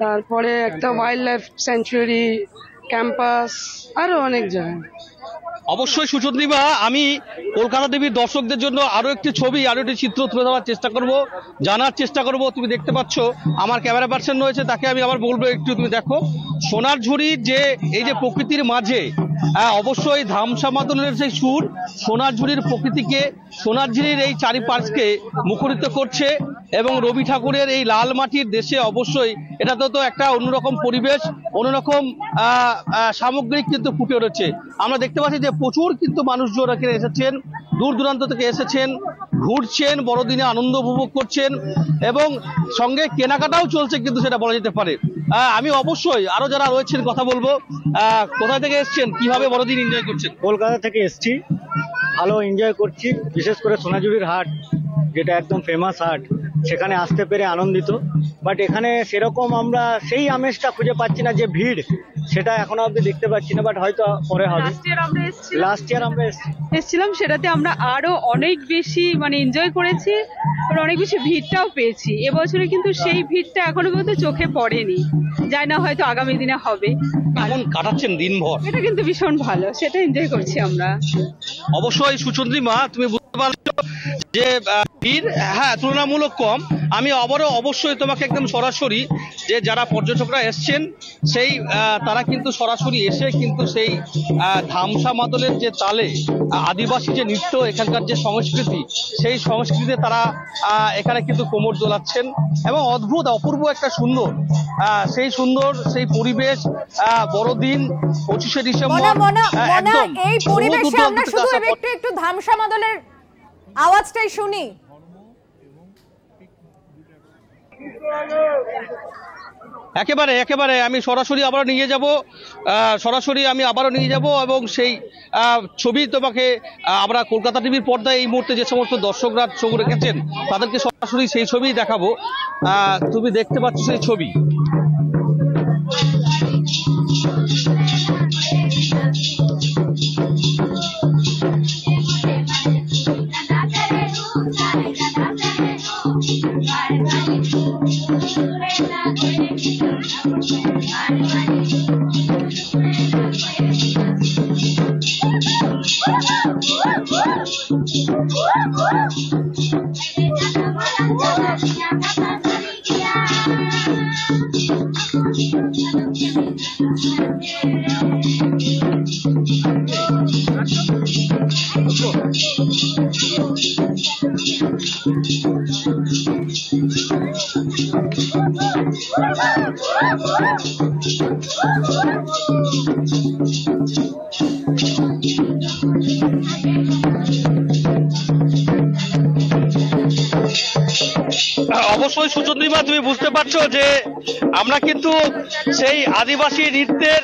তারপরে একটা ওয়াইল্ড লাইফ স্যাংচুয়ারি, ক্যাম্পাস, আরো অনেক জায়গায়। অবশ্যই সুচন্দ্রিমা, আমি কলকাতা টিভির দর্শকদের জন্য আরো একটি ছবি, আরো একটি চিত্র তুলে দেওয়ার চেষ্টা করব, জানার চেষ্টা করব। তুমি দেখতে পাচ্ছ আমার ক্যামেরা পার্সন রয়েছে, তাকে আমি আবার বলবো একটু তুমি দেখো সোনাঝুরির যে এই যে প্রকৃতির মাঝে, অবশ্যই ধামসা মাদলের সেই সুর সোনাঝুরির প্রকৃতিকে, সোনাঝুরির এই চারিপাশকে মুখরিত করছে। এবং রবি ঠাকুরের এই লাল মাটির দেশে অবশ্যই এটা তো একটা অন্যরকম পরিবেশ, অন্যরকম সামগ্রিক কিন্তু ফুটে উঠেছে। আমরা দেখতে পাচ্ছি যে প্রচুর কিন্তু মানুষজন এখানে এসেছেন, দূর দূরান্ত থেকে এসেছেন, ঘুরছেন, বড়দিনে আনন্দ উপভোগ করছেন, এবং সঙ্গে কেনাকাটাও চলছে কিন্তু সেটা বলা যেতে পারে। আমি অবশ্যই আরো যারা রয়েছেন কথা বলবো। কোথায় থেকে এসেছেন, কিভাবে বড়দিন এনজয় করছেন? কলকাতা থেকে এসেছি, ভালো এনজয় করছি। বিশেষ করে সোনাঝুরির হাট, যেটা একদম ফেমাস হাট, সেখানে আসতে পেরে আনন্দিত। বাট এখানে সেরকম আমরা সেই আমেজটা খুঁজে পাচ্ছি না, যে ভিড় সেটা এখনো অব্দি দেখতে পাচ্ছি না, বাট হয়তো পরে হবে। লাস্ট ইয়ার আমরা এসেছিলাম, সেটাতে আমরা আরো অনেক বেশি এনজয় করেছি, অনেক বেশি ভিড়টাও পেয়েছি। এবছরে কিন্তু সেই ভিড়টা এখনো পর্যন্ত চোখে পড়েনি, যায় না হয়তো আগামী দিনে হবে। কেমন কাটাচ্ছেন দিনভর? এটা কিন্তু ভীষণ ভালো, সেটা এনজয় করছি আমরা। অবশ্যই সুচন্দ্রিমা, তুমি বুঝতে পারছো যে ভিড় তুলনামূলক কম। আমি আবারও অবশ্যই তোমাকে একদম সরাসরি যে যারা পর্যটকরা এসছেন সেই তারা কিন্তু সরাসরি এসে কিন্তু সেই ধামসা মাদলের যে তালে আদিবাসী যে নৃত্য, এখানকার যে সংস্কৃতি, সেই সংস্কৃতিতে তারা এখানে কিন্তু কোমর দোলাচ্ছেন। এবং অদ্ভুত অপূর্ব একটা সুন্দর সেই পরিবেশ, বড়দিন 25শে ডিসেম্বর, এই পরিবেশে আমরা শুধু একটু ধামসা মাদলের আওয়াজটাই শুনি। একেবারে আমি সরাসরি আবারও নিয়ে যাব, এবং সেই ছবি তোমাকে আমরা কলকাতা টিভির পর্দায় এই মুহূর্তে যে সমস্ত দর্শকরা চোখ রেখেছেন তাদেরকে সরাসরি সেই ছবি দেখাবো। তুমি দেখতে পাচ্ছ সেই ছবি। অবশ্যই সুচন্দ্রিমা, তুমি বুঝতে পারছো যে আমরা কিন্তু সেই আদিবাসী নৃত্যের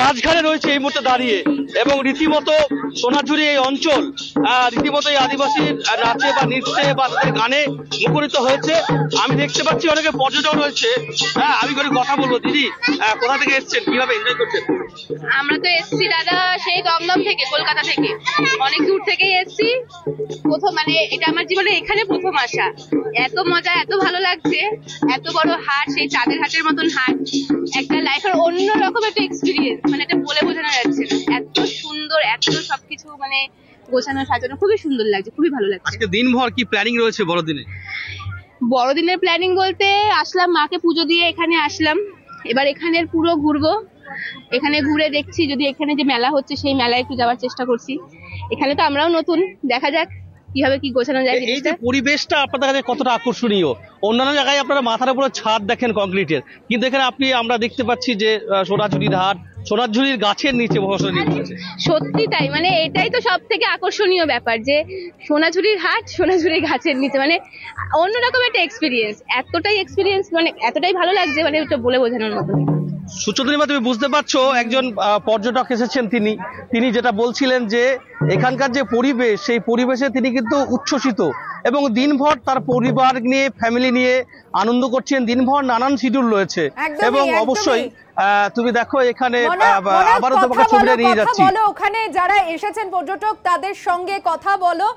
মাঝখানে রয়েছে এই মুহূর্তে দাঁড়িয়ে, এবং রীতিমতো সোনাঝুরি এই অঞ্চল রীতিমতো এই আদিবাসী নাচে বা নৃত্যে বা তাদের গানে মুখরিত হয়েছে। আমি দেখতে পাচ্ছি অনেকে পর্যটক রয়েছে। আমি করে কথা বলবো। দিদি, কোথা থেকে এসছেন, কিভাবে এনজয় করছেন? আমরা তো এসছি দাদা সেই দমদম থেকে, কলকাতা থেকে, অনেক দূর থেকেই এসছি। প্রথম মানে এটা আমার জীবনে এখানে প্রথম আসা। এত মজা, এত ভালো লাগছে, এত বড় হাট, সেই চাঁদের হাটের মতন হাট, একটা লাইফের অন্যরকম একটা এক্সপিরিয়েন্স, মানে এটা বলে বোঝানো যাচ্ছে না। এত সুন্দর, এত সবকিছু মানে গোছানো সাজানো, খুবই সুন্দর লাগছে, খুবই ভালো লাগছে। আজকে দিনভর কি প্ল্যানিং রয়েছে বড়দিনে? বড়দিনের প্ল্যানিং বলতে আসলাম, মাকে পুজো দিয়ে এখানে আসলাম, এবার এখানের পুরো ঘুরবো। এখানে ঘুরে দেখছি, যদি এখানে যে মেলা হচ্ছে সেই মেলায় একটু যাওয়ার চেষ্টা করছি। এখানে তো আমরাও নতুন, দেখা যাক কিভাবে কি গোছানো যায়। এই যে পরিবেশটা আপনাদের কাছে কতটা আকর্ষণীয়? অন্যান্য জায়গায় আপনারা মাথার উপরে ছাদ দেখেন কংক্রিটের, কিন্তু এখানে আমরা দেখতে পাচ্ছি যে সোনাঝুরির হাট, সোনাঝুরির গাছের নিচে বসবাস। সত্যি তাই, মানে এটাই তো সব থেকে আকর্ষণীয় ব্যাপার, যে সোনাঝুরির হাট, সোনাঝুরির গাছের নিচে, মানে অন্যরকম একটা এক্সপিরিয়েন্স, মানে এতটাই ভালো লাগছে, মানে ওটা বলে বোঝানোর মতো। সুচন্দ্রিমা, তুমি বুঝতে পারছো একজন পর্যটক এসেছেন, তিনি যেটা বলছিলেন যে এখানকার যে পরিবেশ, সেই পরিবেশে তিনি কিন্তু উচ্ছ্বসিত, এবং দিনভর তার পরিবার নিয়ে, ফ্যামিলি নিয়ে আনন্দ করছেন। দিনভর নানান শিডিউল রয়েছে, এবং অবশ্যই তুমি দেখো এখানে আবারও তোমাকে ছবিটা নিয়ে যাচ্ছি। ওখানে যারা এসেছেন পর্যটক, তাদের সঙ্গে কথা বলো।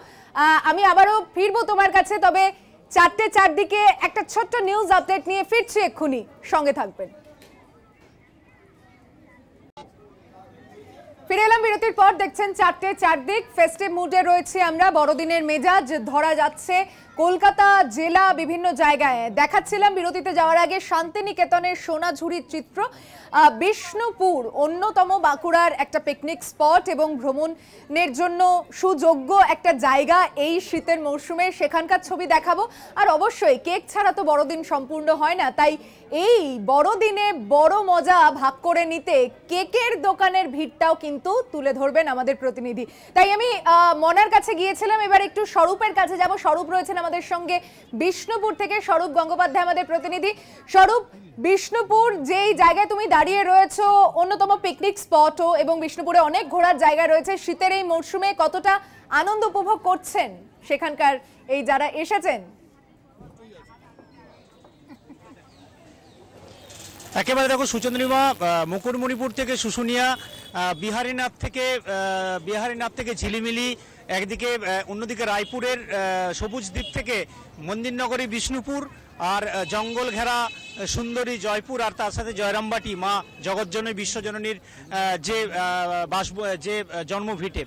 আমি আবারও ফিরবো তোমার কাছে, তবে 4টে 4 দিকে একটা ছোট্ট নিউজ আপডেট নিয়ে ফিরছি এক্ষুনি, সঙ্গে থাকবেন। ফিরে এলাম বিরতির পর। দেখছেন 4টে 4 দিক, ফেস্টিভ মুডে রয়েছে আমরা। বড়দিনের মেজাজ ধরা যাচ্ছে কলকাতা জেলা বিভিন্ন জায়গায়। দেখাচ্ছিলাম বিরতিতে যাওয়ার আগে শান্তিনিকেতনের সোনাঝুরির চিত্র। বিষ্ণুপুর অন্যতম বাঁকুড়ার একটা পিকনিক স্পট এবং ভ্রমণের জন্য সুযোগ্য একটা জায়গা এই শীতের মরশুমে, সেখানকার ছবি দেখাবো। আর অবশ্যই কেক ছাড়া তো বড়দিন সম্পূর্ণ হয় না, তাই এই বড়দিনে বড় মজা ভাগ করে নিতে কেকের দোকানের ভিড়টাও কিন্তু তুলে ধরবেন আমাদের প্রতিনিধি। তাই আমি মনার কাছে গিয়েছিলাম, এবার একটু স্বরূপের কাছে যাব। স্বরূপ রয়েছেন আমাদের সঙ্গে বিষ্ণুপুর থেকে, স্বরূপ গঙ্গোপাধ্যায় আমাদের প্রতিনিধি। স্বরূপ, বিষ্ণুপুর যেই জায়গায় তুমি দাঁড়িয়ে রয়েছো, অন্যতম পিকনিক স্পটও, এবং বিষ্ণুপুরে অনেক ঘোরার জায়গা রয়েছে। শীতের এই মরশুমে কতটা আনন্দ উপভোগ করছেন সেখানকার এই যারা এসেছেন? একেবারে দেখো সুচন্দ্রিমা, মুকুটমণিপুর থেকে শুশুনিয়া, বিহারীনাথ থেকে ঝিলিমিলি, একদিকে অন্যদিকে রায়পুরের সবুজ দ্বীপ থেকে মন্দিরনগরী বিষ্ণুপুর, আর জঙ্গল ঘেরা সুন্দরী জয়পুর, আর তার সাথে জয়রামবাটি মা জগৎজননী বিশ্বজননীর যে জন্মভিটে,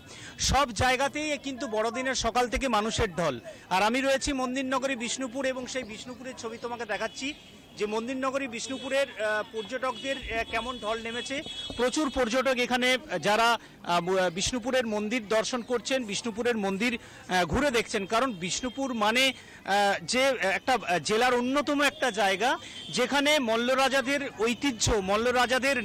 সব জায়গাতেই কিন্তু বড়দিনের সকাল থেকে মানুষের ঢল। আর আমি রয়েছি মন্দিরনগরী বিষ্ণুপুর, এবং সেই বিষ্ণুপুরের ছবি তোমাকে দেখাচ্ছি যে মন্দিরনগরী বিষ্ণুপুরের পর্যটকদের কেমন ঢল নেমেছে। প্রচুর পর্যটক এখানে যারা বিষ্ণুপুরের মন্দির দর্শন করছেন, বিষ্ণুপুরের মন্দির ঘুরে দেখছেন, কারণ বিষ্ণুপুর মানে যে একটা জেলার অন্যতম একটা জায়গা, যেখানে মল্লরাজাদের ঐতিহ্য, মল্লরাজাদের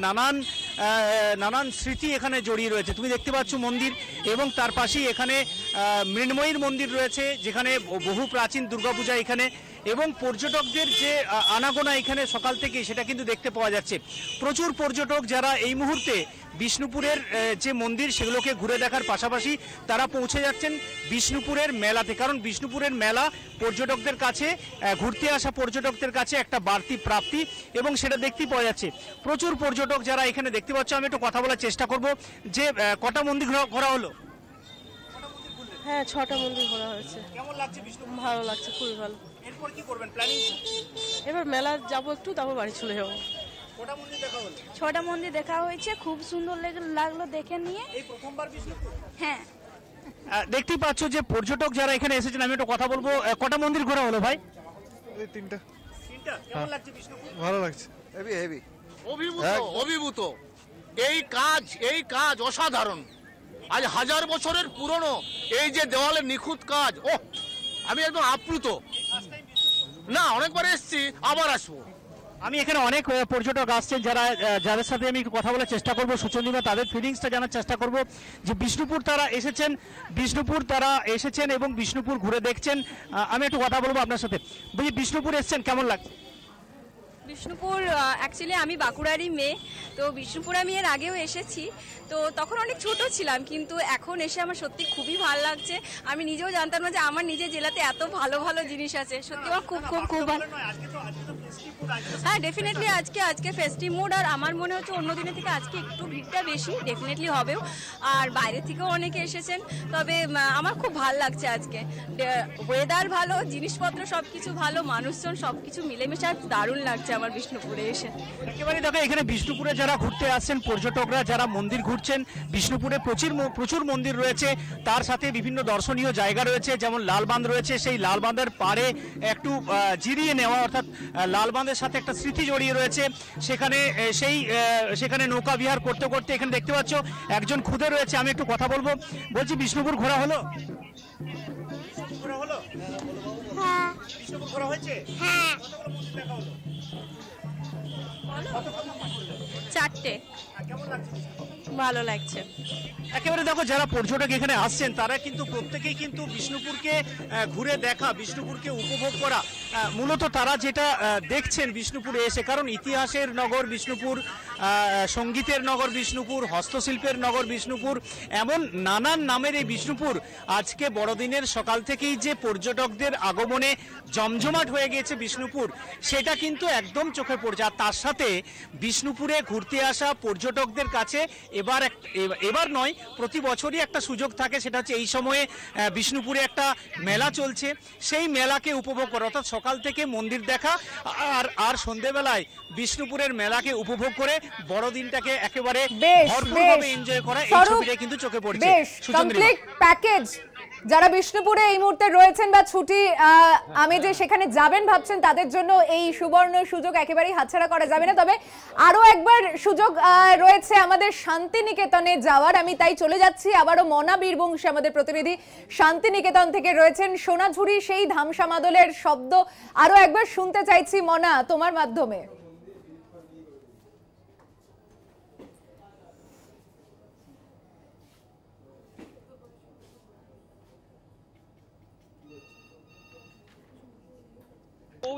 নানান স্মৃতি এখানে জড়িয়ে রয়েছে। তুমি দেখতে পাচ্ছ মন্দির, এবং তার পাশেই এখানে মৃন্ময়ীর মন্দির রয়েছে, যেখানে বহু প্রাচীন দুর্গাপূজা এখানে, এবং পর্যটকদের যে আনাগোনা এখানে সকাল থেকে, সেটা কিন্তু দেখতে পাওয়া যাচ্ছে। প্রচুর পর্যটক যারা এই মুহূর্তে বিষ্ণুপুরের যে মন্দির সেগুলোকে ঘুরে দেখার পাশাপাশি তারা পৌঁছে যাচ্ছেন বিষ্ণুপুরের মেলাতে, কারণ বিষ্ণুপুরের মেলা পর্যটকদের কাছে, ঘুরতে আসা পর্যটকদের কাছে একটা বাড়তি প্রাপ্তি, এবং সেটা দেখতেই পাওয়া যাচ্ছে। প্রচুর পর্যটক যারা এখানে দেখতে পাচ্ছ, আমি একটু কথা বলার চেষ্টা করব যে কটা মন্দির ঘোরা হলো? হ্যাঁ, 6টা মন্দির ঘোরা হয়েছে। কেমন লাগছে বিষ্ণুপুর? ভালো লাগছে, খুবই ভালো। এরপর কি করবেন, প্ল্যানিং? এবার মেলা যাবো একটু, তারপর বাড়ি চলে যাবো। কটা মন্দির দেখা হলো? 6টা মন্দির দেখা হয়েছে, খুব সুন্দর লাগলো দেখে নিয়ে। এই প্রথমবার বিষ্ণুপুর? হ্যাঁ। দেখতেই পাচ্ছ যে পর্যটক যারা এখানে এসেছেন, আমি একটু কথা বলবো। কটা মন্দির ঘোরা হলো ভাই? 3টা। কেমন লাগছে বিষ্ণুপুর? ভালো লাগছে, হেভি। অভিভূত। এই কাজ অসাধারণ। আজ 1000 বছরের পুরনো এই যে দেওয়ালের নিখুঁত কাজ, আমি একদম আপ্লুত। না, অনেকবার এসেছি, আবার আসবো। আমি এখানে অনেক পর্যটক আসছেন যাদের সাথে আমি কথা বলার চেষ্টা করব সুচন্দ্রিমা, তাদের ফিলিংসটা জানার চেষ্টা করব যে বিষ্ণুপুর তারা এসেছেন এবং বিষ্ণুপুর ঘুরে দেখছেন। আমি একটু কথা বলবো আপনার সাথে। বলছি বিষ্ণুপুর এসেছেন, কেমন লাগছে? বিষ্ণুপুর অ্যাকচুয়ালি আমি বাঁকুড়ারই মেয়ে, তো বিষ্ণুপুর আমি এর আগেও এসেছি, তো তখন অনেক ছোট ছিলাম, কিন্তু এখন এসে আমার সত্যি খুবই ভালো লাগছে। আমি নিজেও জানতাম না যে আমার নিজের জেলাতে এত ভালো ভালো জিনিস আছে, সত্যি আমার খুব খুব খুব ভালো। হ্যাঁ ডেফিনেটলি আজকে ফেস্টিভ মুড, আর আমার মনে হচ্ছে অন্য দিনের থেকে আজকে একটু ভিড়টা বেশি ডেফিনেটলি হবেও, আর বাইরে থেকেও অনেকে এসেছেন। তবে আমার খুব ভালো লাগছে আজকে, ওয়েদার ভালো, জিনিসপত্র সব কিছু ভালো, মানুষজন সব কিছু মিলেমিশে আর দারুণ লাগছে আমার বিষ্ণুপুরে এসে। একেবারে দেখো এখানে বিষ্ণুপুরে যারা ঘুরতে আসছেন পর্যটকরা, যারা মন্দির ঘুরছেন, বিষ্ণুপুরে প্রচুর মন্দির রয়েছে, তার সাথে বিভিন্ন দর্শনীয় জায়গা রয়েছে, যেমন লালবাঁধ রয়েছে। সেই লালবাঁধের পাড়ে একটু জিরিয়ে নেওয়া, অর্থাৎ লালবাঁধের সাথে একটা স্মৃতি জড়িয়ে রয়েছে। সেখানে নৌকা বিহার করতে করতে এখানে দেখতে পাচ্ছ একজন খুদে রয়েছে, আমি একটু কথা বলবো। বলছি বিষ্ণুপুর ঘোরা হলো? হ্যাঁ। বিষ্ণুপুর ঘোরা হয়েছে? হ্যাঁ। কতগুলো মন্দির দেখা হলো? 4টে। কেমন লাগছে? ভালো লাগছে। একেবারে দেখো যারা পর্যটক এখানে আসছেন তারা কিন্তু প্রত্যেকেই কিন্তু বিষ্ণুপুরকে ঘুরে দেখা, বিষ্ণুপুরকে উপভোগ করা, মূলত তারা যেটা দেখছেন বিষ্ণুপুরে এসে, কারণ ইতিহাসের নগর বিষ্ণুপুর, সঙ্গীতের নগর বিষ্ণুপুর, হস্তশিল্পের নগর বিষ্ণুপুর, এমন নানান নামের এই বিষ্ণুপুর আজকে বড়দিনের সকাল থেকেই যে পর্যটকদের আগমনে জমজমাট হয়ে গিয়েছে বিষ্ণুপুর, সেটা কিন্তু একদম চোখে পড়ছে। আর তার সাথে বিষ্ণুপুরে ঘুরতে আসা পর্যটকদের কাছে এবার নয়, প্রতি বছরই একটা সুযোগ থাকে, সেটা হচ্ছে এই সময়ে বিষ্ণুপুরে একটা মেলা চলছে, সেই মেলাকে উপভোগ করা, অর্থাৎ সকাল থেকে মন্দির দেখা আর সন্ধ্যেবেলায় বিষ্ণুপুরের মেলাকে উপভোগ করে বড়দিনটাকে একেবারে ভরপুরভাবে এনজয় করা, এই ছবিটাই কিন্তু চোখে পড়ছে। কমপ্লিট প্যাকেজ যারা বিষ্ণুপুরে এই মুহূর্তে রয়েছেন বা ছুটি আমি যে সেখানে যাবেন ভাবছেন, তাদের জন্য এই সুবর্ণ সুযোগ একেবারেই হাতছাড়া করা যাবে না। তবে আরো একবার সুযোগ রয়েছে আমাদের শান্তিনিকেতনে যাওয়ার, আমি তাই চলে যাচ্ছি আবারও মনা বীরবংশী, আমাদের প্রতিনিধি শান্তিনিকেতন থেকে রয়েছেন। সোনাঝুরি সেই ধামসা মাদলের শব্দ আরো একবার শুনতে চাইছি মনা তোমার মাধ্যমে।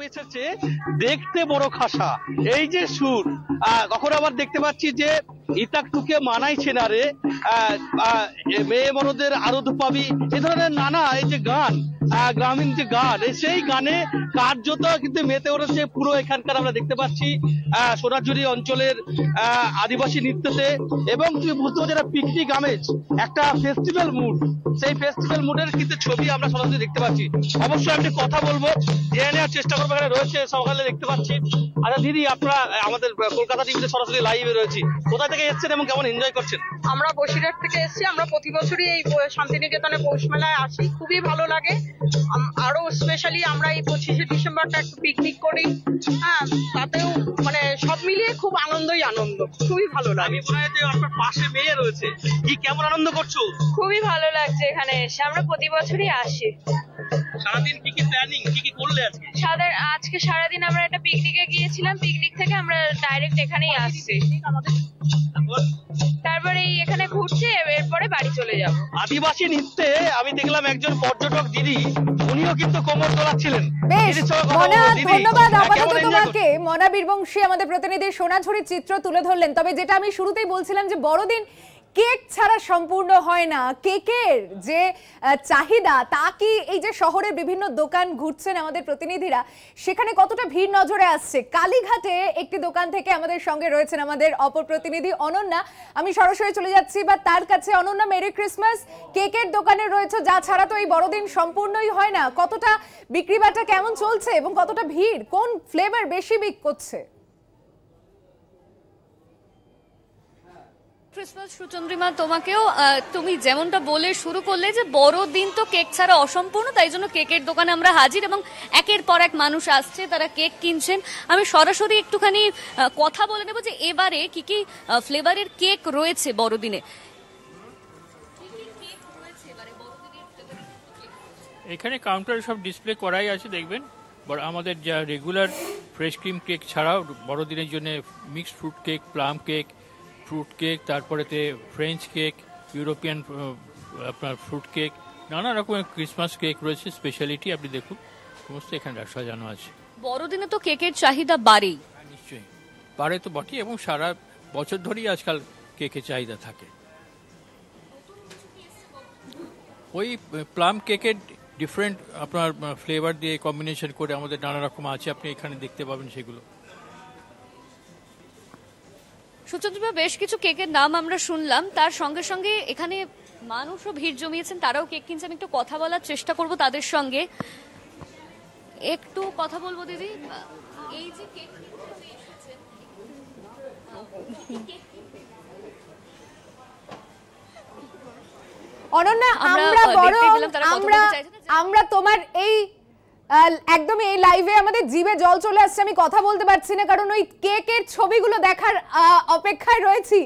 এসেছে দেখতে বড় খাসা, এই যে সুর, কখনো আবার দেখতে পাচ্ছি যে ইতাকটুকে মানাইছে না রে, মেয়ে মনদের আরো পাবি, এ ধরনের নানা এই যে গান, গ্রামীণ যে গান, সেই গানে কার্যত কিন্তু মেতে উঠেছে পুরো এখানকার আমরা দেখতে পাচ্ছি সোনাঝুরি অঞ্চলের আদিবাসী নৃত্যতে। এবং তুমি বুঝতে পারছো একটা পিকনিক আমেজ, একটা ফেস্টিভ্যাল মুড, সেই ফেস্টিভ্যাল মুডের কিন্তু ছবি আমরা সরাসরি দেখতে পাচ্ছি। অবশ্যই আমি কথা বলবো, জেনে নেওয়ার চেষ্টা করবো, এখানে রয়েছে সকালে দেখতে পাচ্ছি। আচ্ছা দিদি, আপনারা আমাদের কলকাতা টিভিতে সরাসরি লাইভে রয়েছি, কোথা থেকে এসেছেন এবং কেমন এনজয় করছেন? আমরা বসিরহাট থেকে এসেছি, আমরা প্রতি বছরই এই শান্তিনিকেতনে পৌষ মেলায় আসি, খুবই ভালো লাগে। আরো স্পেশালি আমরা এই 25শে ডিসেম্বরটা একটু পিকনিক করি, হ্যাঁ, তাতেও মানে সব মিলিয়ে খুব আনন্দই আনন্দ, খুবই ভালো লাগে। আপনার পাশে মেয়ে রয়েছে, কি কেমন আনন্দ করছো? খুবই ভালো লাগছে এখানে এসে, আমরা প্রতি বছরই আসি। সারাদিন কি প্ল্যানিং, কি করলে আজকে? আজকে সারাদিন আমরা একটা পিকনিকে গিয়েছিলাম, পিকনিক থেকে আমরা ডাইরেক্ট এখানেই আসছি, তারপরে এখানে ঘুরছি, এরপরে বাড়ি চলে যাব। আদিবাসী নৃত্যে আমি দেখলাম একজন পর্যটক দিদি, উনিও কিন্তু কোমর দোলাচ্ছিলেন। বেশ মনা, ধন্যবাদ আপাতত তোমাকে। মনা বীরবংশী আমাদের প্রতিনিধি সোনাঝুরির চিত্র তুলে ধরলেন। তবে যেটা আমি শুরুতেই বলছিলাম যে বড়দিন কেক ছাড়া সম্পূর্ণ হয় না, কেকের যে চাহিদা তা কি এই যে শহরের বিভিন্ন দোকান ঘুরছেন আমাদের প্রতিনিধিরা, সেখানে কতটা ভিড় নজরে আসছে। কালীঘাটে একটি দোকান থেকে আমাদের সঙ্গে রয়েছেন আমাদের অপর প্রতিনিধি অনন্যা, আমি সরাসরি চলে যাচ্ছি বা তার কাছে। Ananya, merry Christmas. কেকের দোকানে রয়েছে, যা ছাড়া তো এই বড়দিন সম্পূর্ণই হয় না, কতটা বিক্রি বাটা কেমন চলছে এবং কতটা ভিড়, কোন ফ্লেভার বেশি বিক্রি করছে? ক্রিসমাস সুচন্দ্রিমা, তোমাকেও তুমি যেমনটা বলে শুরু করলে যে বড়দিন তো কেক ছাড়া অসম্পূর্ণ, তাই জন্য কেকের দোকানে আমরা হাজির এবং একের পর এক মানুষ আসছে, তারা কেক কিনছেন। আমি সরাসরি একটুখানি কথা বলে নেব যে এবারে কি কি ফ্লেভারের কেক রয়েছে বড়দিনে। এখানে কাউন্টারে সব ডিসপ্লে করাই আছে, দেখবেন আমাদের যা রেগুলার ফ্রেশ ক্রিম কেক ছাড়াও বড়দিনের জন্য mixed fruit cake, plum cake, fruit cake, তারপরেতে ফ্রেঞ্চ কেক, ইউরোপিয়ান আপনার ফ্রুট কেক, নানা রকমের ক্রিসমাস কেক রয়েছে। স্পেশালিটি আপনি দেখুন সমস্ত এখানে সাজানো আছে। বড়দিনে তো কেকের চাহিদা বাড়েই। নিশ্চয়ই বাড়ে তো বটেই, এবং সারা বছর ধরেই আজকাল কেকের চাহিদা থাকে। ওই প্লাম কেকের ডিফারেন্ট আপনার ফ্লেভার দিয়ে কম্বিনেশন করে আমাদের নানা রকম আছে, আপনি এখানে দেখতে পাবেন সেগুলো। সুচন্দ্রা, বেশ কিছু কেকের নাম আমরা শুনলাম, তার সঙ্গে সঙ্গে এখানে মানুষও ভিড় জমিয়েছেন, তারাও কেক কিনছেন। একটু কথা বলার চেষ্টা করব তাদের সঙ্গে। একটু কথা বলবো দিদি, এই যে কেক অনন্যা, আমরা তোমার এই একদম এই লাইভে আমাদের জিভে জল চলে আসছে, আমি কথা বলতে পারছি না, কারণ ওই কেকের ছবিগুলো দেখার অপেক্ষায় রয়েছি।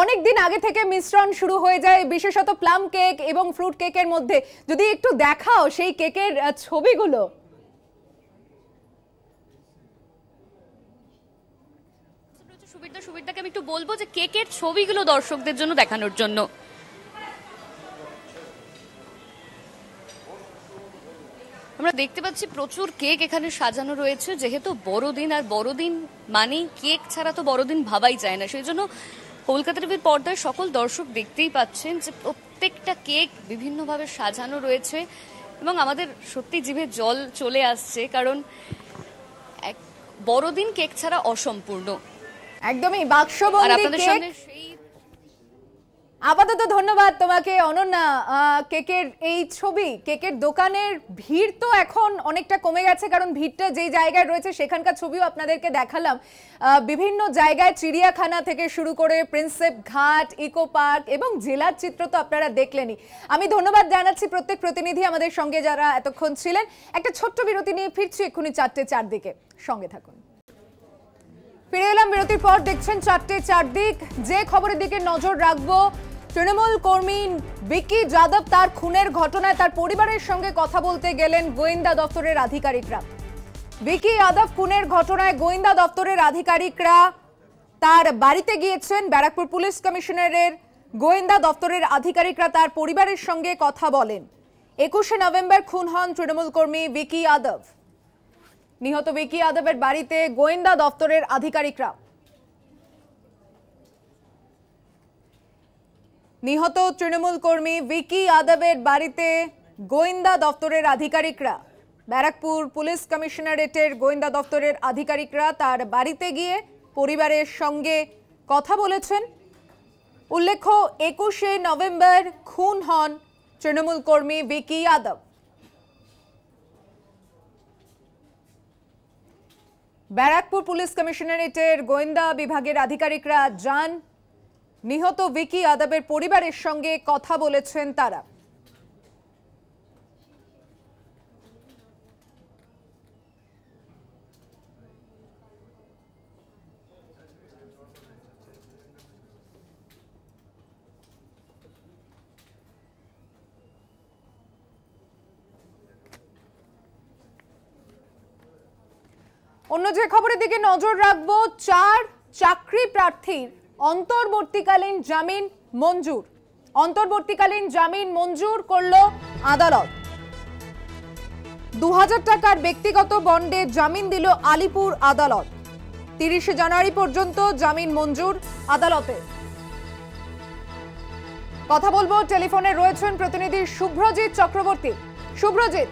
অনেকদিন আগে থেকে মিশ্রণ শুরু হয়ে যায়, বিশেষত প্লাম কেক এবং ফ্রুট কেকের মধ্যে। যদি একটু দেখাও সেই কেকের ছবিগুলো। সুবিধাকে আমি একটু বলবো যে কেকের ছবিগুলো দর্শকদের জন্য দেখানোর জন্য। আমরা দেখতে পাচ্ছি প্রচুর কেক এখানে সাজানো রয়েছে, যেহেতু বড়দিন, আর বড়দিন মানেই কেক ছাড়া তো বড়দিন ভাবাই যায় না। সেই জন্য কলকাতা টিভির পর্দায় সকল দর্শক দেখতেই পাচ্ছেন যে প্রত্যেকটা কেক বিভিন্নভাবে সাজানো রয়েছে, এবং আমাদের সত্যি জিভে জল চলে আসছে, কারণ বড়দিন কেক ছাড়া অসম্পূর্ণ। একদমই বাক্সবন্দি কেক। আপাতত ধন্যবাদ তোমাকে অনন্যা। কেকের এই ছবি, কেকের দোকানের ভিড় তো এখন অনেকটা কমে গেছে, কারণ ভিড়টা যেই জায়গায় রয়েছে সেখানকার ছবিও আপনাদেরকে দেখালাম। বিভিন্ন জায়গায় চিড়িয়াখানা থেকে শুরু করে প্রিন্সেপ ঘাট, ইকো পার্ক এবং জেলার চিত্র তো আপনারা দেখলেনই। আমি ধন্যবাদ জানাচ্ছি প্রত্যেক প্রতিনিধি আমাদের সঙ্গে যারা এতক্ষণ ছিলেন। একটা ছোট্ট বিরতি নিয়ে ফিরছি এক্ষুনি 4টে 4 দিকে, সঙ্গে থাকুন। ফিরে এলাম বিরতির পর, দেখছেন 4টে 4 দিক। যে খবরের দিকে নজর রাখবো, তৃণমূল কর্মী বিকি যাদব তার খুনের ঘটনায় তার পরিবারের সঙ্গে কথা বলতে গেলেন গোয়েন্দা দপ্তরের আধিকারিকরা। বিকি যাদব খুনের ঘটনায় গোয়েন্দা দপ্তরের আধিকারিকরা তার বাড়িতে গিয়েছেন। ব্যারাকপুর পুলিশ কমিশনারের গোয়েন্দা দপ্তরের আধিকারিকরা তার পরিবারের সঙ্গে কথা বলেন। 21শে নভেম্বর খুন হন তৃণমূল কর্মী বিকি যাদব। নিহত বিকি যাদবের বাড়িতে গোয়েন্দা দপ্তরের আধিকারিকরা। নিহত তৃণমূল কর্মী বিকি যাদবের বাড়িতে গোয়েন্দা দপ্তরের আধিকারিকরা, ব্যারাকপুর পুলিশ কমিশনারেটের গোয়েন্দা দপ্তরের আধিকারিকরা তার বাড়িতে গিয়ে পরিবারের সঙ্গে কথা বলেছেন। উল্লেখ্য, 21শে নভেম্বর খুন হন তৃণমূল কর্মী বিকি যাদব। ব্যারাকপুর পুলিশ কমিশনারেটের গোয়েন্দা বিভাগের আধিকারিকরা যান, নিহত বিকি যাদবের পরিবারের সঙ্গে কথা বলেছেন তারা। অন্য যে খবরের দিকে নজর রাখবো, 4 চাকরি প্রার্থীর অন্তর্বর্তীকালীন জামিন মঞ্জুর। অন্তর্বর্তীকালীন জামিন মঞ্জুর করলো আদালত। 2000 টাকার ব্যক্তিগত বন্ডে জামিন দিল আলিপুর আদালত। 30শে জানুয়ারি পর্যন্ত জামিন মঞ্জুর আদালতে। কথা বলবো, টেলিফোনে রয়েছেন প্রতিনিধি শুভ্রজিৎ চক্রবর্তী। শুভ্রজিৎ,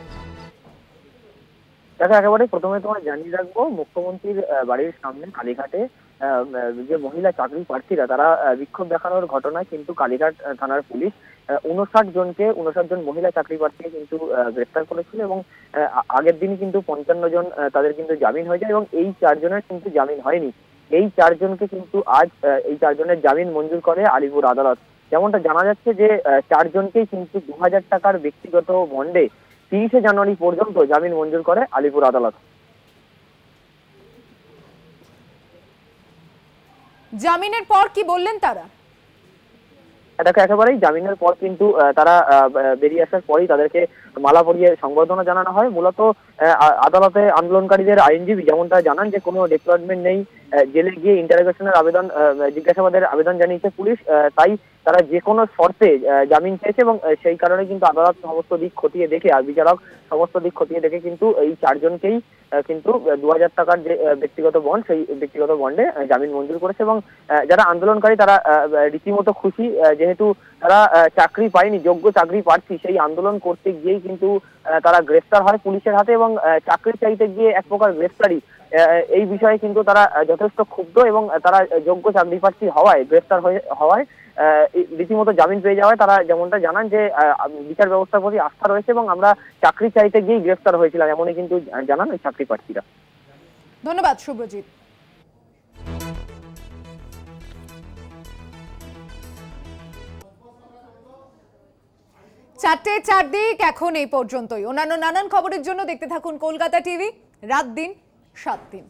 দেখো, একেবারে প্রথমে তোমার জানিয়ে রাখবো, মুখ্যমন্ত্রীর বাড়ির সামনে কালীঘাটে যে মহিলা চাকরি প্রার্থীরা তারা বিক্ষোভ দেখানোর ঘটনায় কিন্তু কালীঘাট থানার পুলিশ 59 জন মহিলা চাকরি প্রার্থীকে কিন্তু গ্রেফতার করেছিল, এবং আগের দিনই কিন্তু 55 জন তাদের কিন্তু জামিন হয়ে যায়, এবং এই 4 জনের কিন্তু জামিন হয়নি। এই 4 জনকে কিন্তু আজ এই 4 জনের জামিন মঞ্জুর করে আলিপুর আদালত। যেমনটা জানা যাচ্ছে যে 4 জনকেই কিন্তু 2000 টাকার ব্যক্তিগত বন্ডে 30শে জানুয়ারি পর্যন্ত জামিন মঞ্জুর করে আলিপুর আদালত। জামিনের পর কি বললেন তারা? দেখো একেবারেই জামিনের পর কিন্তু তারা বেরিয়ে আসার পরেই তাদেরকে মালা পরিয়ে সংবর্ধনা জানানো হয়। মূলত আদালতে আন্দোলনকারীদের আইনজীবী যেমনটা জানান যে কোনো ডিপ্লয়েমেন্ট নেই, জেলে গিয়ে ইন্টারোগেশনের আবেদন, জিজ্ঞাসাবাদের আবেদন জানিয়েছে পুলিশ, তাই তারা যে কোনো শর্তে জামিন চেয়েছে এবং সেই কারণে কিন্তু আদালত সমস্ত দিক খতিয়ে দেখে আর বিচারক সমস্ত দিক খতিয়ে দেখে কিন্তু এই 4 জনকেই কিন্তু 2000 টাকার যে ব্যক্তিগত বন্ড, সেই ব্যক্তিগত বন্ডে জামিন মঞ্জুর করেছে। এবং যারা আন্দোলনকারী তারা রীতিমতো খুশি, যেহেতু তারা চাকরি পায়নি, যোগ্য চাকরি প্রার্থী, সেই আন্দোলন করতে গিয়েই কিন্তু তারা গ্রেফতার হয় পুলিশের হাতে এবং চাকরি চাইতে গিয়ে এক প্রকার গ্রেফতারি, এই বিষয়ে কিন্তু তারা যথেষ্ট ক্ষুব্ধ এবং তারা যোগ্য চাকরি প্রার্থী হওয়ায়, গ্রেফতার হওয়ায় রীতিমতো জামিন পেয়ে যাওয়ায় তারা যেমনটা জানান যে বিচার ব্যবস্থার প্রতি আস্থা রয়েছে এবং আমরা চাকরি চাইতে গিয়েই গ্রেফতার হয়েছিলাম, এমনই কিন্তু জানান ওই চাকরি প্রার্থীরা। ধন্যবাদ শুভ্রজিৎ। চারটে চারদিক এখন এই পর্যন্তই। অন্যান্য নানান খবরের জন্য দেখতে থাকুন কলকাতা টিভি, রাত দিন 7 দিন।